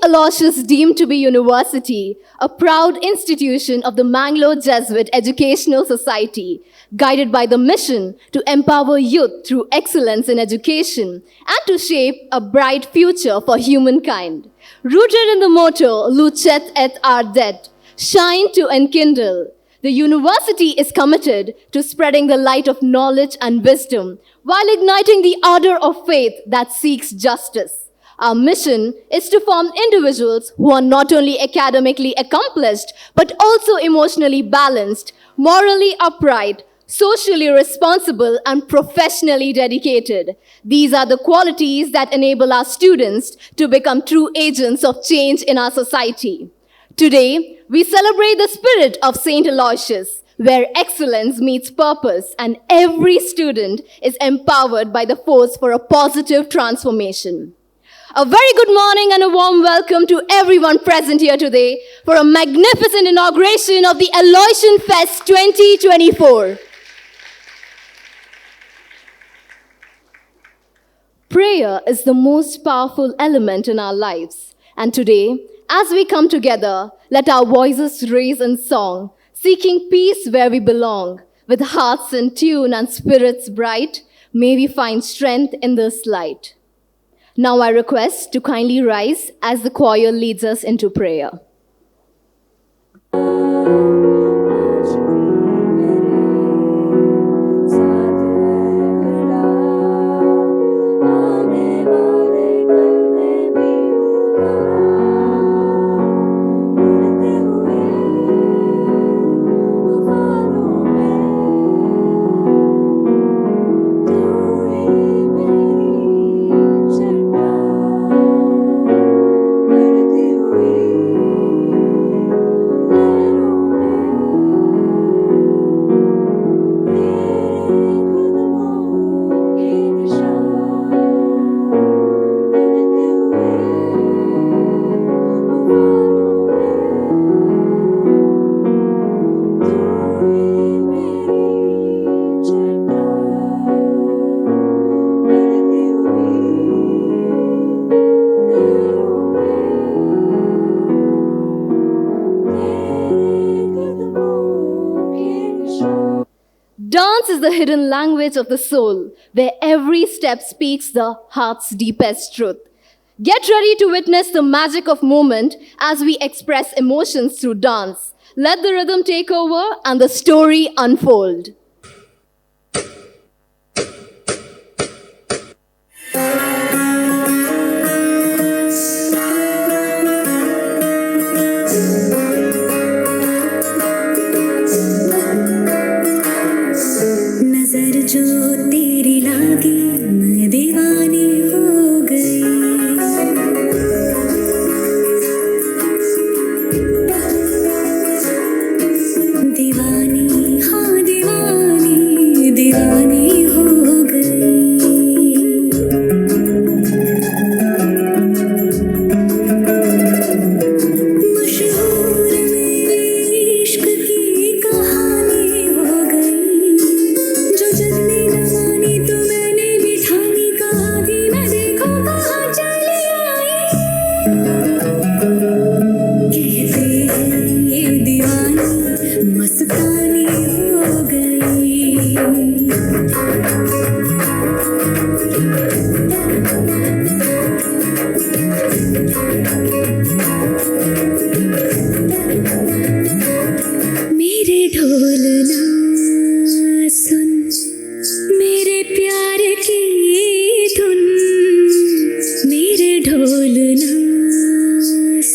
Aloysius deemed to be university, a proud institution of the Mangalore Jesuit Educational Society, guided by the mission to empower youth through excellence in education and to shape a bright future for humankind. Rooted in the motto, Lucet et Ardet, shine to enkindle, the university is committed to spreading the light of knowledge and wisdom while igniting the ardor of faith that seeks justice. Our mission is to form individuals who are not only academically accomplished, but also emotionally balanced, morally upright, socially responsible, and professionally dedicated. These are the qualities that enable our students to become true agents of change in our society. Today, we celebrate the spirit of St. Aloysius, where excellence meets purpose and every student is empowered by the force for a positive transformation. A very good morning and a warm welcome to everyone present here today for a magnificent inauguration of the Aloysian Fest 2024. Prayer is the most powerful element in our lives. And today, as we come together, let our voices raise in song, seeking peace where we belong. With hearts in tune and spirits bright, may we find strength in this light. Now I request to kindly rise as the choir leads us into prayer. Dance is the hidden language of the soul, where every step speaks the heart's deepest truth. Get ready to witness the magic of movement as we express emotions through dance. Let the rhythm take over and the story unfold. जो तेरी लागी मैं दीवानी हो गई दीवानी हाँ दीवानी दीवानी हो गई मशहूर मेरे इश्क की कहानी हो गई जो जल्दी न मानी तो मैंने भी ठानी कहा कि मैं देखो कहाँ चली आई कहते हैं ये दीवानी मस्तानी हो गई मेरे ढोल ना सुन मेरे प्यार की धुन मेरे ढोल ना सुन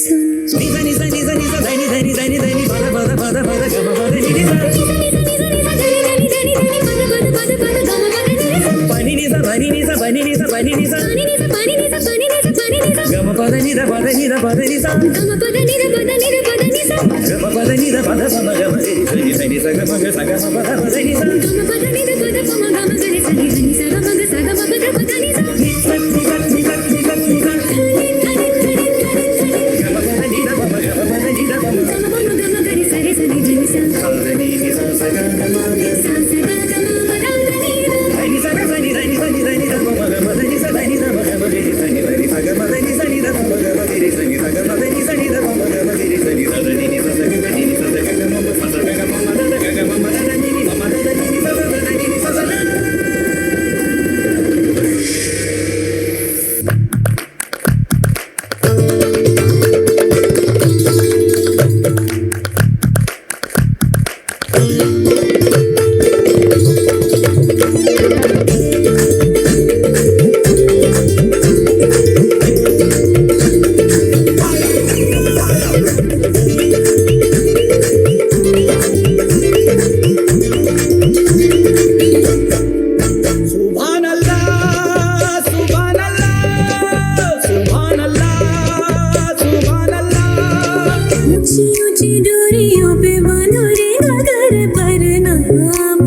ऊंची ऊंची डोरियों पे बांधो रे गगर पर ना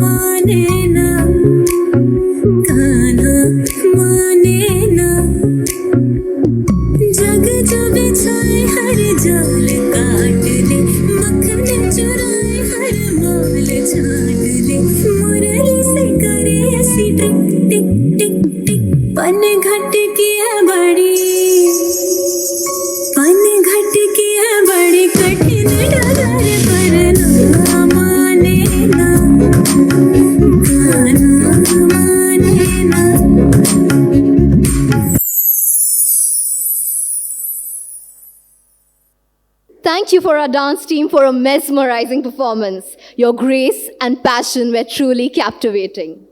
माने ना कान्हा माने ना जग जो बिछाए हर जाल काट ले मक्खन चुराए हर माल छाट ले मुरली से करे ऐसी टिक टिक टिक टिक पन घट की है बड़ी पन घट की है बड़ी कठिन डगर पर ना माने ना कान्हा माने ना। Thank you for our dance team for a mesmerizing performance. Your grace and passion were truly captivating.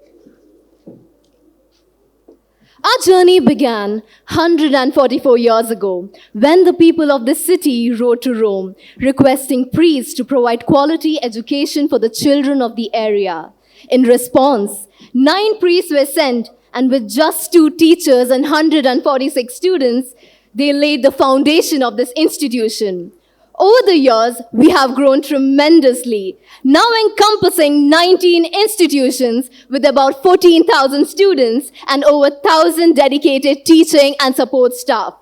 Our journey began 144 years ago when the people of this city wrote to Rome requesting priests to provide quality education for the children of the area. In response, 9 priests were sent, and with just 2 teachers and 146 students, they laid the foundation of this institution. Over the years, we have grown tremendously, now encompassing 19 institutions with about 14,000 students and over 1,000 dedicated teaching and support staff.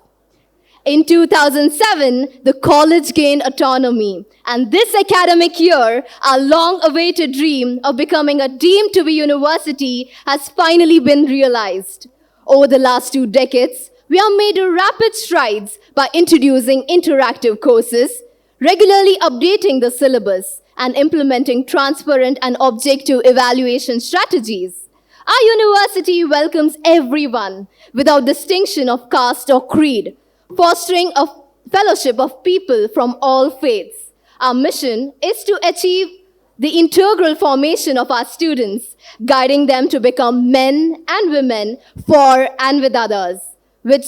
In 2007, the college gained autonomy, and this academic year, our long-awaited dream of becoming a deemed to be university has finally been realized. Over the last 2 decades, we have made rapid strides by introducing interactive courses, regularly updating the syllabus, and implementing transparent and objective evaluation strategies. Our university welcomes everyone without distinction of caste or creed, fostering a fellowship of people from all faiths. Our mission is to achieve the integral formation of our students, guiding them to become men and women for and with others, which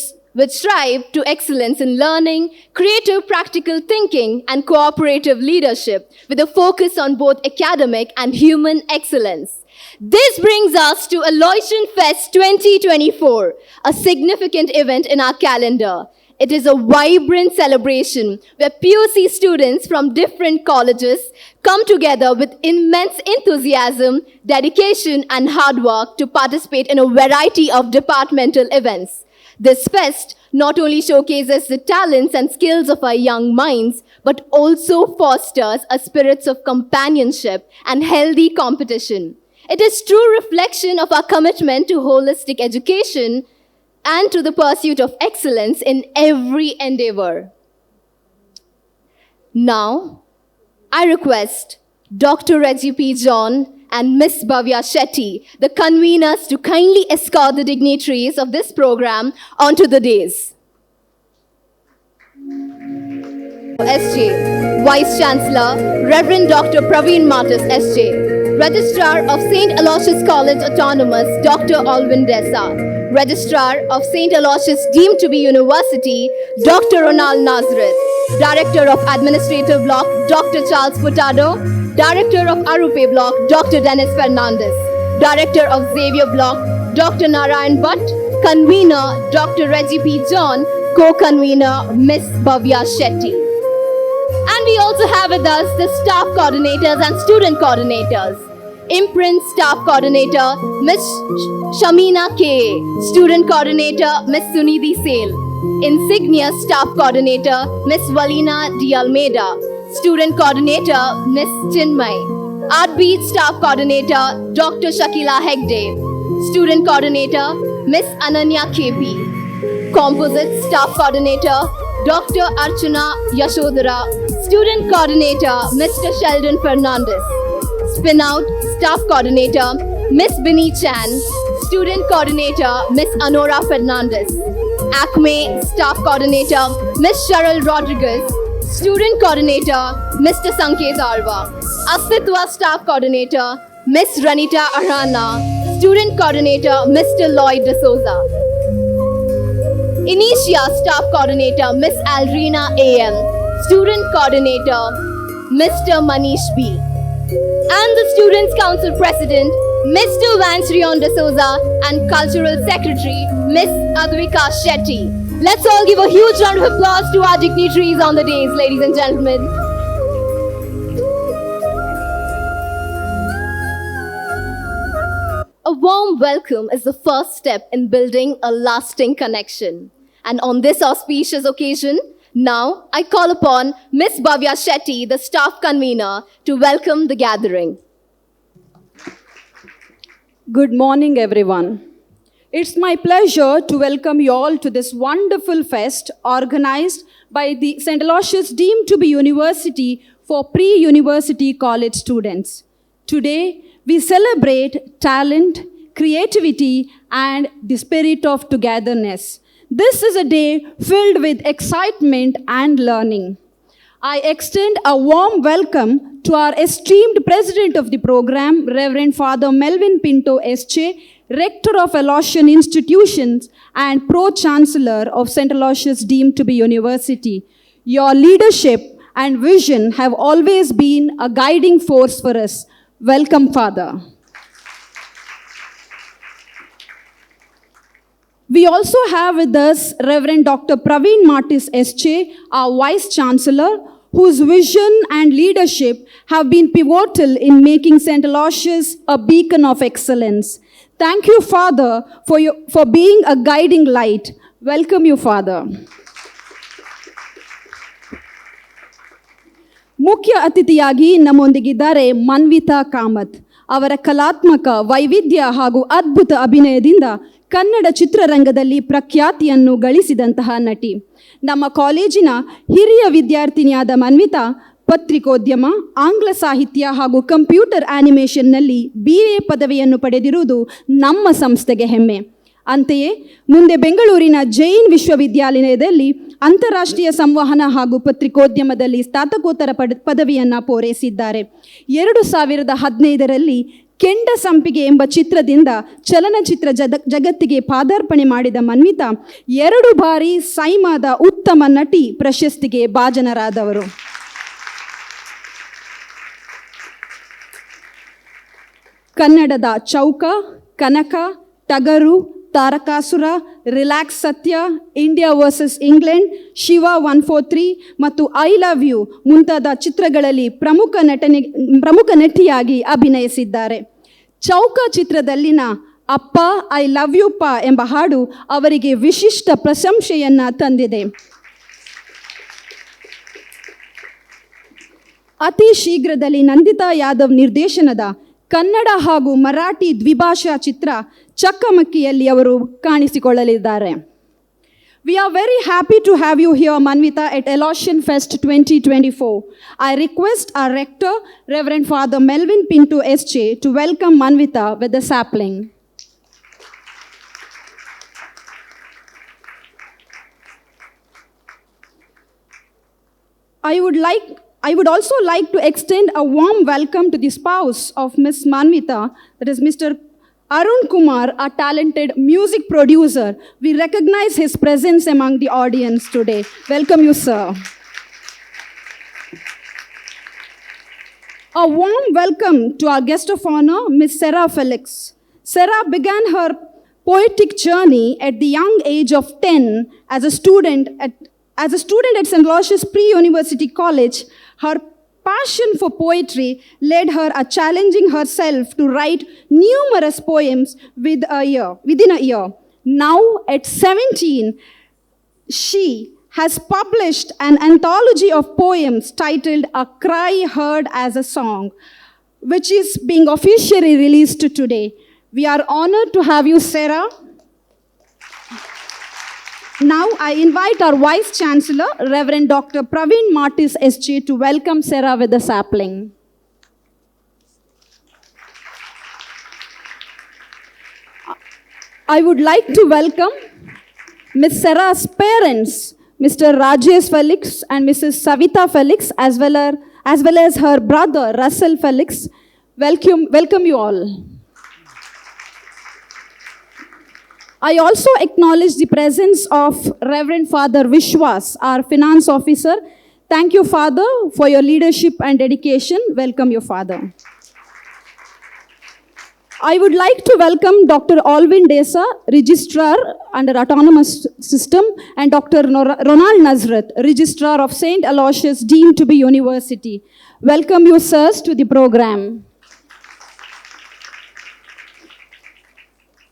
strive to excellence in learning, creative practical thinking, and cooperative leadership with a focus on both academic and human excellence. This brings us to Aloysian Fest 2024, a significant event in our calendar. It is a vibrant celebration where PUC students from different colleges come together with immense enthusiasm, dedication, and hard work to participate in a variety of departmental events. This fest not only showcases the talents and skills of our young minds, but also fosters a spirit of companionship and healthy competition. It is true reflection of our commitment to holistic education and to the pursuit of excellence in every endeavor. Now, I request Dr. Reggie P. John and Ms. Bhavya Shetty, the conveners, to kindly escort the dignitaries of this program onto the dais. SJ, Vice Chancellor, Reverend Dr. Praveen Martis, SJ, Registrar of St. Aloysius College Autonomous, Dr. Alvin Desa, Registrar of St. Aloysius Deemed to be University, Dr. Ronald Nazareth, Director of Administrative Block, Dr. Charles Furtado, Director of Arupe Block, Dr. Dennis Fernandez, Director of Xavier Block, Dr. Narayan Bhatt, Convener, Dr. Reggie P. John, Co-Convener, Ms. Bhavya Shetty. And we also have with us the staff coordinators and student coordinators. Imprint Staff Coordinator, Ms. Shamina K. Student Coordinator, Ms. Sunidhi Sale. Insignia Staff Coordinator, Ms. Valina D. Almeida. Student Coordinator, Ms. Chinmay. Art Beat Staff Coordinator, Dr. Shakila Hegde. Student Coordinator, Ms. Ananya KP. Composite Staff Coordinator, Dr. Archana Yashodhara. Student Coordinator, Mr. Sheldon Fernandez. Spin Out Staff Coordinator, Ms. Binny Chan. Student Coordinator, Ms. Anora Fernandez. Acme Staff Coordinator, Ms. Cheryl Rodriguez. Student Coordinator, Mr. Sanket Arwa. Astitwa Staff Coordinator, Ms. Ranita Arana. Student Coordinator Mr. Lloyd D'Souza. Initia Staff Coordinator Miss Aldrina AM. Student Coordinator Mr. Manish B. And the Students' Council President Mr. Vansrion D'Souza and Cultural Secretary Miss Advika Shetty. Let's all give a huge round of applause to our dignitaries on the days, ladies and gentlemen. A warm welcome is the first step in building a lasting connection. And on this auspicious occasion, now I call upon Miss Bhavya Shetty, the staff convener, to welcome the gathering. Good morning, everyone. It's my pleasure to welcome you all to this wonderful fest organized by the St. Aloysius deemed to be university for pre-university college students. Today, we celebrate talent, creativity, and the spirit of togetherness. This is a day filled with excitement and learning. I extend a warm welcome to our esteemed president of the program, Reverend Father Melvin Pinto S.J., Rector of Aloysian Institutions and Pro-Chancellor of St. Aloysius deemed to be university. Your leadership and vision have always been a guiding force for us. Welcome, Father. We also have with us Reverend Dr. Praveen Martis S.J., our Vice Chancellor, whose vision and leadership have been pivotal in making St. Aloysius a beacon of excellence. Thank you, Father, for being a guiding light. Welcome you, Father. ಮುಖ್ಯ ಅತಿಥಿಯಾಗಿ ನಮ್ಮೊಂದಿಗಿದ್ದಾರೆ ಮನ್ವಿತಾ ಕಾಮತ್. ಅವರ ಕಲಾತ್ಮಕ ವೈವಿಧ್ಯ ಹಾಗೂ ಅದ್ಭುತ ಅಭಿನಯದಿಂದ ಕನ್ನಡ ಚಿತ್ರರಂಗದಲ್ಲಿ ಪ್ರಖ್ಯಾತಿಯನ್ನು ಗಳಿಸಿದಂತಹ ನಟಿ. ನಮ್ಮ ಕಾಲೇಜಿನ ಹಿರಿಯ ವಿದ್ಯಾರ್ಥಿನಿಯಾದ ಮನ್ವಿತಾ ಪತ್ರಿಕೋದ್ಯಮ, ಆಂಗ್ಲ ಸಾಹಿತ್ಯ ಹಾಗೂ ಕಂಪ್ಯೂಟರ್ ಆನಿಮೇಷನ್ನಲ್ಲಿ BA ಪದವಿಯನ್ನು ಪಡೆದಿರುವುದು ನಮ್ಮ ಸಂಸ್ಥೆಗೆ ಹೆಮ್ಮೆ. ಅಂತೆಯೇ ಮುಂದೆ ಬೆಂಗಳೂರಿನ ಜೈನ್ ವಿಶ್ವವಿದ್ಯಾಲಯದಲ್ಲಿ ಅಂತಾರಾಷ್ಟ್ರೀಯ ಸಂವಹನ ಹಾಗೂ ಪತ್ರಿಕೋದ್ಯಮದಲ್ಲಿ ಸ್ನಾತಕೋತ್ತರ ಪದವಿಯನ್ನು ಪೂರೈಸಿದ್ದಾರೆ. 2015ರಲ್ಲಿ ಕೆಂಡ ಸಂಪಿಗೆ ಎಂಬ ಚಿತ್ರದಿಂದ ಚಲನಚಿತ್ರ ಜಗತ್ತಿಗೆ ಪಾದಾರ್ಪಣೆ ಮಾಡಿದ ಮನ್ವಿತಾ 2 ಬಾರಿ ಸೈಮಾದ ಉತ್ತಮ ನಟಿ ಪ್ರಶಸ್ತಿಗೆ ಭಾಜನರಾದವರು. ಕನ್ನಡದ ಚೌಕ, ಕನಕ, ಟಗರು, ತಾರಕಾಸುರ, ರಿಲ್ಯಾಕ್ಸ್ ಸತ್ಯ, ಇಂಡಿಯಾ ವರ್ಸಸ್ ಇಂಗ್ಲೆಂಡ್, ಶಿವ 143 ಮತ್ತು ಐ ಲವ್ ಯು ಮುಂತಾದ ಚಿತ್ರಗಳಲ್ಲಿ ಪ್ರಮುಖ ನಟಿಯಾಗಿ ಅಭಿನಯಿಸಿದ್ದಾರೆ. ಚೌಕ ಚಿತ್ರದಲ್ಲಿನ ಅಪ್ಪ ಐ ಲವ್ ಯು ಪಾ ಎಂಬ ಹಾಡು ಅವರಿಗೆ ವಿಶಿಷ್ಟ ಪ್ರಶಂಸೆಯನ್ನು ತಂದಿದೆ. ಅತಿ ಶೀಘ್ರದಲ್ಲಿ ನಂದಿತಾ ಯಾದವ್ ನಿರ್ದೇಶನದ ಕನ್ನಡ ಹಾಗೂ ಮರಾಠಿ ದ್ವಿಭಾಷಾ ಚಿತ್ರ ಚಕ್ಕಮಕ್ಕಿಯಲ್ಲಿ ಅವರು ಕಾಣಿಸಿಕೊಳ್ಳಲಿದ್ದಾರೆ. We are very happy to have you here, Manvita, at Aloysian Fest 2024. I request our rector, Reverend Father Melvin Pinto S.J., to welcome Manvita with the sapling. I would also like to extend a warm welcome to the spouse of Miss Manvita, that is Mr. Arun Kumar, a talented music producer. We recognize his presence among the audience today. Welcome you, sir. A warm welcome to our guest of honor, Miss Sarah Felix. Sarah began her poetic journey at the young age of 10 as a student at St. Aloysius Pre-University College. Her passion for poetry led her to challenging herself to write numerous poems within a year. Now, at 17, she has published an anthology of poems titled A Cry Heard as a Song, which is being officially released today. We are honored to have you, Sarah. Now, I invite our Vice Chancellor, Reverend Dr. Praveen Martis S.J., to welcome Sarah with the sapling. I would like to welcome Ms. Sarah's parents, Mr. Rajesh Felix and Mrs. Savita Felix, as well as her brother, Russell Felix. Welcome you all. I also acknowledge the presence of Reverend Father Vishwas, our finance officer. Thank you, Father, for your leadership and dedication. Welcome you, Father. I would like to welcome Dr. Alvin Desa, Registrar under Autonomous System, and Dr. Ronald Nazrat, Registrar of St. Aloysius, deemed to be University. Welcome you, sirs, to the program.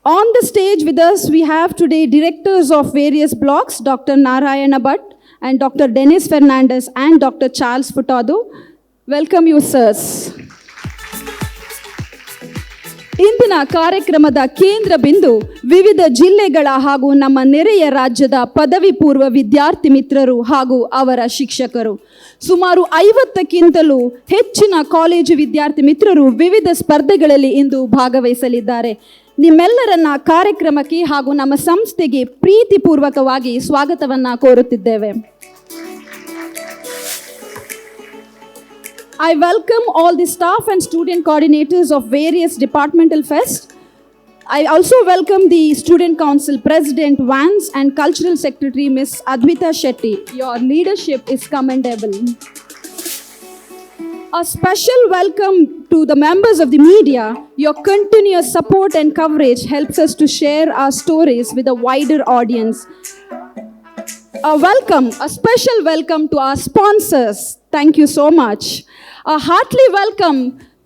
On the stage with us, we have today directors of various blocks, Dr. Narayana Bhatt and Dr. Dennis Fernandez and Dr. Charles Furtado. Welcome you, sirs. ಇಂದಿನ ಕಾರ್ಯಕ್ರಮದ ಕೇಂದ್ರ ಬಿಂದು ವಿವಿಧ ಜಿಲ್ಲೆಗಳ ಹಾಗೂ ನಮ್ಮ ನೆರೆಯ ರಾಜ್ಯದ ಪದವಿ ಪೂರ್ವ ವಿದ್ಯಾರ್ಥಿ ಮಿತ್ರರು ಹಾಗೂ ಅವರ ಶಿಕ್ಷಕರು. ಸುಮಾರು 50ಕ್ಕಿಂತಲೂ ಹೆಚ್ಚಿನ ಕಾಲೇಜು ವಿದ್ಯಾರ್ಥಿ ಮಿತ್ರರು ವಿವಿಧ ಸ್ಪರ್ಧೆಗಳಲ್ಲಿ ಇಂದು ಭಾಗವಹಿಸಲಿದ್ದಾರೆ. ನಿಮ್ಮೆಲ್ಲರನ್ನ ಕಾರ್ಯಕ್ರಮಕ್ಕೆ ಹಾಗೂ ನಮ್ಮ ಸಂಸ್ಥೆಗೆ ಪ್ರೀತಿಪೂರ್ವಕವಾಗಿ ಸ್ವಾಗತವನ್ನು ಕೋರುತ್ತಿದ್ದೇವೆ. I welcome all the staff and student coordinators of various departmental fest. I also welcome the Student Council President Vance and Cultural Secretary Ms. Advita Shetty. Your leadership is commendable. A special welcome to the members of the media. Your continuous support and coverage helps us to share our stories with a wider audience. A special welcome to our sponsors. Thank you so much. A heartily welcome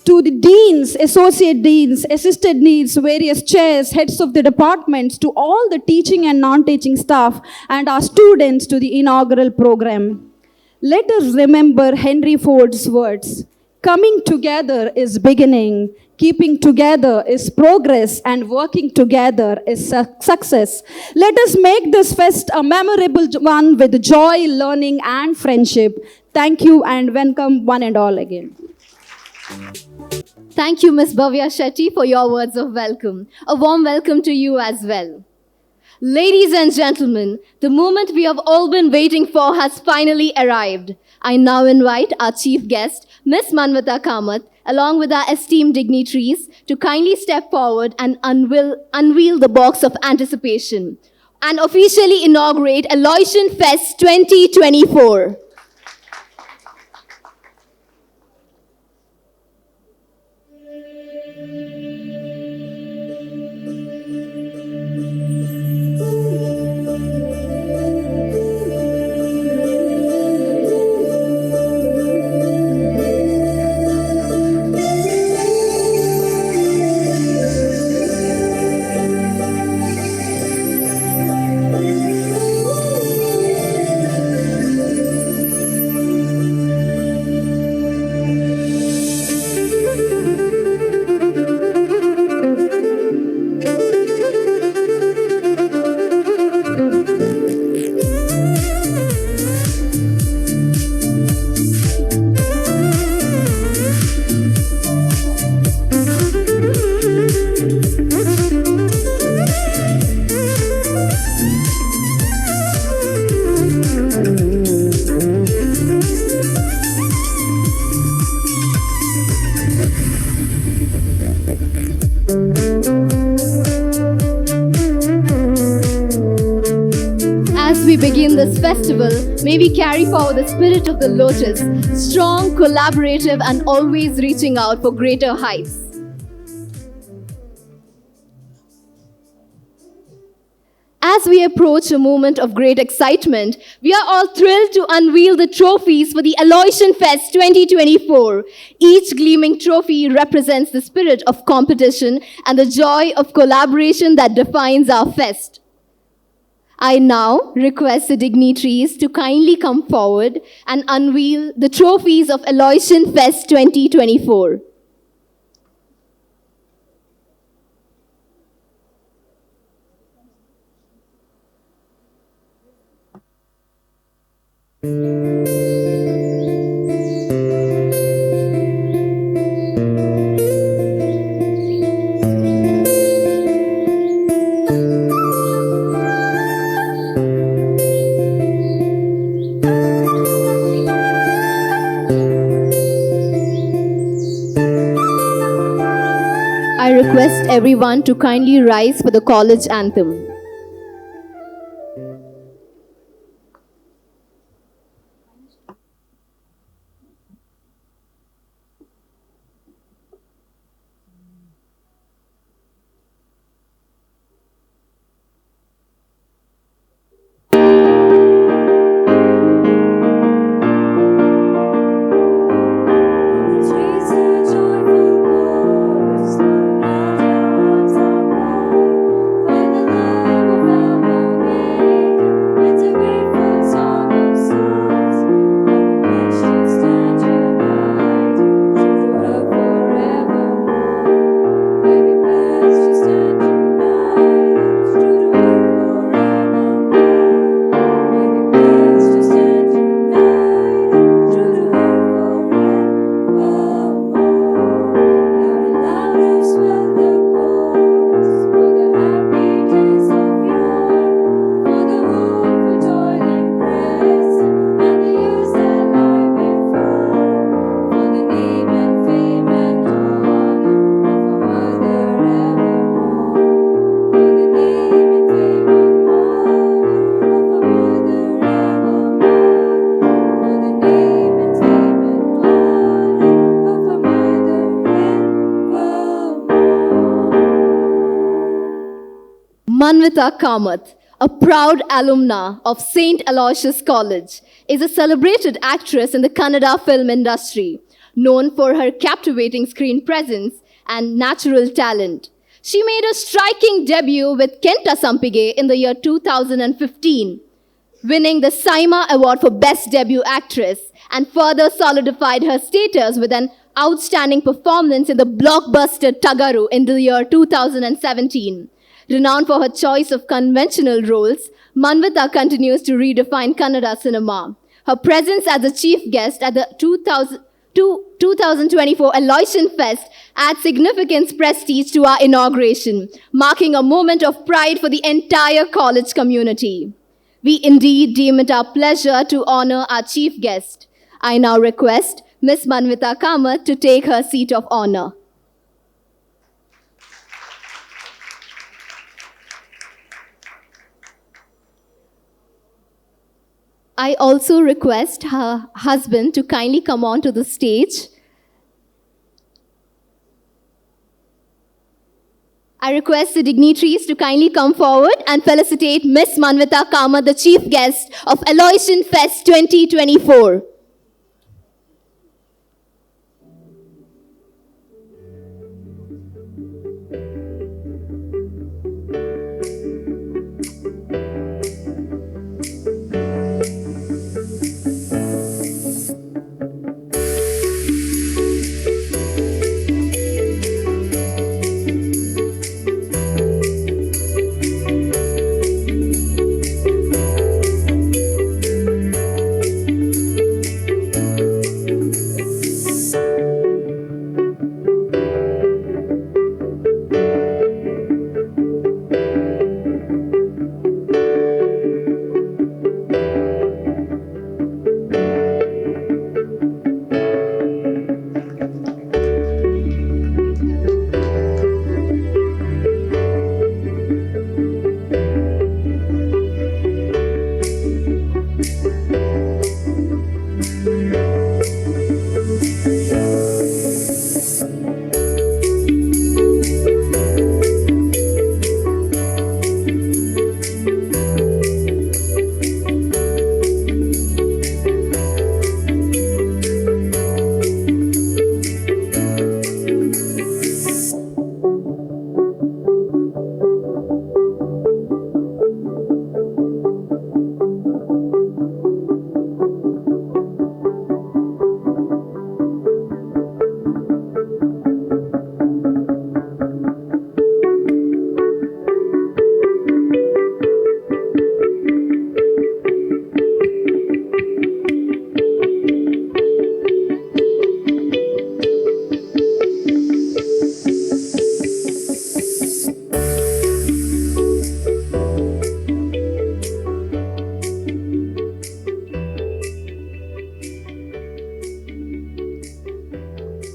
to the deans, associate deans, assistant deans, various chairs, heads of the departments, to all the teaching and non-teaching staff, and our students to the inaugural program. Let us remember Henry Ford's words. Coming together is beginning, keeping together is progress, and working together is success. Let us make this fest a memorable one with joy, learning, and friendship. Thank you and welcome one and all again. Thank you, Ms. Bhavya Shetty, for your words of welcome. A warm welcome to you as well. Ladies and gentlemen, the moment we have all been waiting for has finally arrived. I now invite our chief guest, Ms. Manvata Kamath, along with our esteemed dignitaries, to kindly step forward and unveil the box of anticipation and officially inaugurate Aloysian Fest 2024. Begin this festival, may we carry forward the spirit of the lotus, strong, collaborative, and always reaching out for greater heights. As we approach a moment of great excitement, we are all thrilled to unveil the trophies for the Aloysian Fest 2024. Each gleaming trophy represents the spirit of competition and the joy of collaboration that defines our fest. I now request the dignitaries to kindly come forward and unveil the trophies of Aloysian Fest 2024. request everyone to kindly rise for the college anthem. Raise a joyful chorus, let our hearts abide by the love of our Maker. It's a grateful song of songs, when we pledge to stand united, true to her forevermore. When we pledge to stand united, true to her forevermore. When we pledge to stand united, true to her forevermore. Loud and louder swell the chorus for the happy days of yore, for the hope, for toiling present, and the years that lie before, for the name and fame and honor of our mother evermore, for the name and fame and honor of our mother evermore, for the name and fame and honor of our mother evermore. Manvita Kamath, a proud alumna of St. Aloysius College, is a celebrated actress in the Kannada film industry, known for her captivating screen presence and natural talent. She made a striking debut with Kenta Sampige in the year 2015, winning the Saima Award for Best Debut Actress, and further solidified her status with an outstanding performance in the blockbuster Tagaru in the year 2017. Renowned for her choice of conventional roles, Manvita continues to redefine Kannada cinema. Her presence as a chief guest at the 2024 Aloysian Fest adds significant prestige to our inauguration, marking a moment of pride for the entire college community. We indeed deem it our pleasure to honor our chief guest. I now request Miss Manvita Kamath to take her seat of honor. I also request her husband to kindly come onto the stage. I request the dignitaries to kindly come forward and felicitate Miss Manvita Kamath, the chief guest of Aloysian Fest 2024.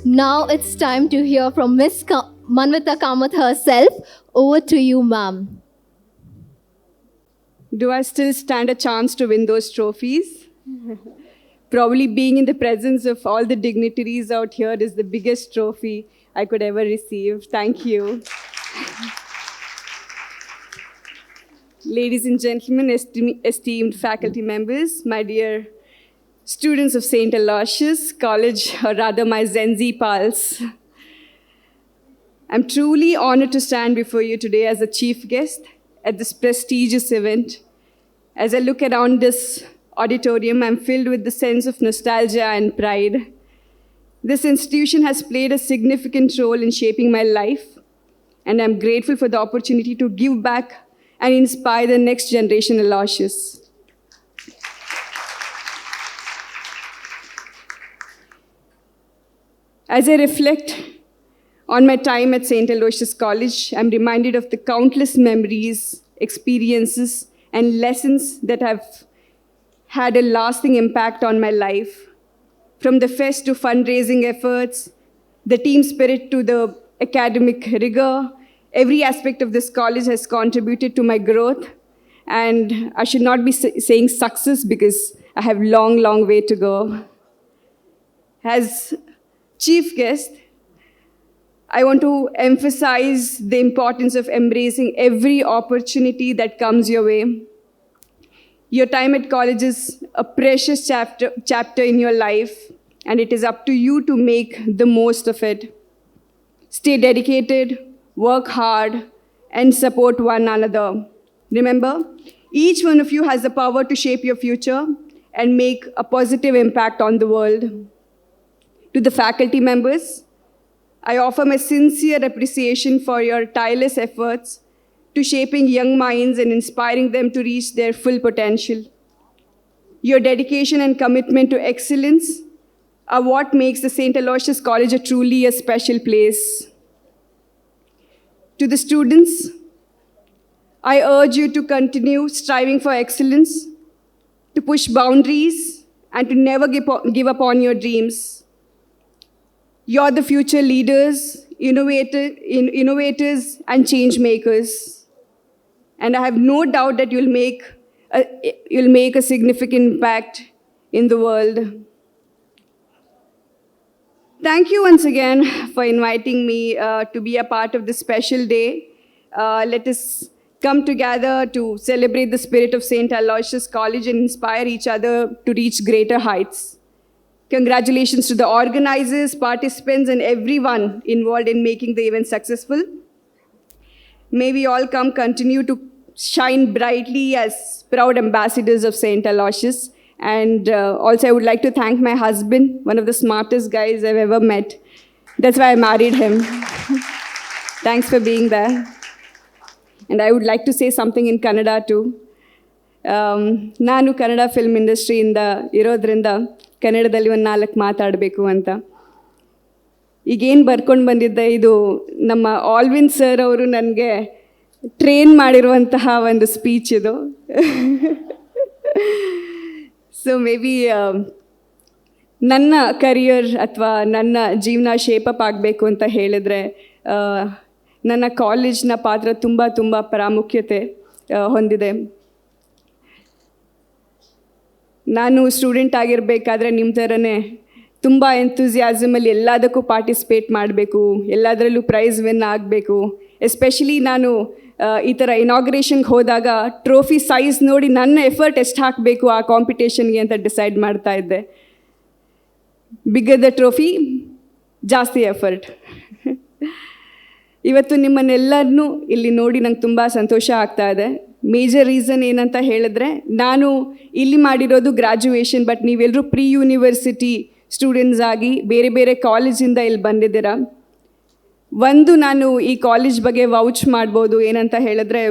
Now it's time to hear from Miss Manvita Kamath herself. Over to you, ma'am. Do I still stand a chance to win those trophies? Probably being in the presence of all the dignitaries out here is the biggest trophy I could ever receive. Thank you. Ladies and gentlemen, esteemed faculty members, my dear students of St. Aloysius College, or rather my Gen Z pals, I'm truly honored to stand before you today as a chief guest at this prestigious event. As I look around this auditorium, I'm filled with the sense of nostalgia and pride. This institution has played a significant role in shaping my life, and I'm grateful for the opportunity to give back and inspire the next generation Aloysius. As I reflect on my time at St. Aloysius College, I'm reminded of the countless memories, experiences, and lessons that have had a lasting impact on my life. From the fest to fundraising efforts, the team spirit to the academic rigor, every aspect of this college has contributed to my growth. And I should not be saying success because I have long way to go. As chief guest, I want to emphasize the importance of embracing every opportunity that comes your way. Your time at college is a precious chapter in your life, and it is up to you to make the most of it. Stay dedicated, work hard, and support one another. Remember, each one of you has the power to shape your future and make a positive impact on the world. To the faculty members, I offer my sincere appreciation for your tireless efforts to shaping young minds and inspiring them to reach their full potential. Your dedication and commitment to excellence are what makes the St. Aloysius College truly a special place. To the students, I urge you to continue striving for excellence, to push boundaries, and to never give up on your dreams. You're the future leaders, innovators, and change makers. And I have no doubt that you'll make a significant impact in the world. Thank you once again for inviting me to be a part of this special day. Let us come together to celebrate the spirit of St. Aloysius College and inspire each other to reach greater heights. Congratulations to the organizers, participants, and everyone involved in making the event successful. May we all continue to shine brightly as proud ambassadors of St. Aloysius. And also I would like to thank my husband, one of the smartest guys I've ever met. That's why I married him. Thanks for being there. And I would like to say something in Kannada too. ನಾನು Kannada film ಇಂಡಸ್ಟ್ರಿಯಿಂದ ಇರೋದ್ರಿಂದ ಕನ್ನಡದಲ್ಲಿ ಒಂದು 4 ಮಾತಾಡಬೇಕು ಅಂತ. ಈಗೇನು ಬರ್ಕೊಂಡು ಬಂದಿದ್ದೆ, ಇದು ನಮ್ಮ ಆಲ್ವಿನ್ ಸರ್ ಅವರು ನನಗೆ ಟ್ರೈನ್ ಮಾಡಿರುವಂತಹ ಒಂದು ಸ್ಪೀಚ್ ಇದು. ಸೊ ಮೇ ಬಿ ನನ್ನ ಕರಿಯರ್ ಅಥವಾ ನನ್ನ ಜೀವನ ಶೇಪಪ್ ಆಗಬೇಕು ಅಂತ ಹೇಳಿದ್ರೆ ನನ್ನ ಕಾಲೇಜ್ನ ಪಾತ್ರ ತುಂಬ ಪ್ರಾಮುಖ್ಯತೆ ಹೊಂದಿದೆ. ನಾನು ಸ್ಟೂಡೆಂಟ್ ಆಗಿರಬೇಕಾದ್ರೆ ನಿಮ್ಮ ಥರನೇ ತುಂಬ ಎಂಥೂಸಿಯಾಸಮಲ್ಲಿ ಎಲ್ಲದಕ್ಕೂ ಪಾರ್ಟಿಸಿಪೇಟ್ ಮಾಡಬೇಕು, ಎಲ್ಲದರಲ್ಲೂ ಪ್ರೈಸ್ ವಿನ್ ಆಗಬೇಕು. ಎಸ್ಪೆಷಲಿ ನಾನು ಈ ಥರ ಇನಾಗ್ರೇಷನ್ಗೆ ಹೋದಾಗ ಟ್ರೋಫಿ ಸೈಜ್ ನೋಡಿ ನನ್ನ ಎಫರ್ಟ್ ಎಷ್ಟು ಹಾಕಬೇಕು ಆ ಕಾಂಪಿಟೇಷನ್ಗೆ ಅಂತ ಡಿಸೈಡ್ ಮಾಡ್ತಾ ಇದ್ದೆ. ಬಿಗ್ಗರ್ ದ ಟ್ರೋಫಿ, ಜಾಸ್ತಿ ಎಫರ್ಟ್. ಇವತ್ತು ನಿಮ್ಮನ್ನೆಲ್ಲರನ್ನೂ ಇಲ್ಲಿ ನೋಡಿ ನಂಗೆ ತುಂಬ ಸಂತೋಷ ಆಗ್ತಾ ಇದೆ. ಮೇಜರ್ ರೀಸನ್ ಏನಂತ ಹೇಳಿದ್ರೆ, ನಾನು ಇಲ್ಲಿ ಮಾಡಿರೋದು ಗ್ರ್ಯಾಜುಯೇಷನ್, ಬಟ್ ನೀವೆಲ್ಲರೂ ಪ್ರೀ ಯೂನಿವರ್ಸಿಟಿ ಸ್ಟೂಡೆಂಟ್ಸ್ ಆಗಿ ಬೇರೆ ಕಾಲೇಜಿಂದ ಇಲ್ಲಿ ಬಂದಿದ್ದೀರ. ಒಂದು ನಾನು ಈ ಕಾಲೇಜ್ ಬಗ್ಗೆ ವೌಚ್ ಮಾಡ್ಬೋದು. ಏನಂತ ಹೇಳಿದ್ರೆ,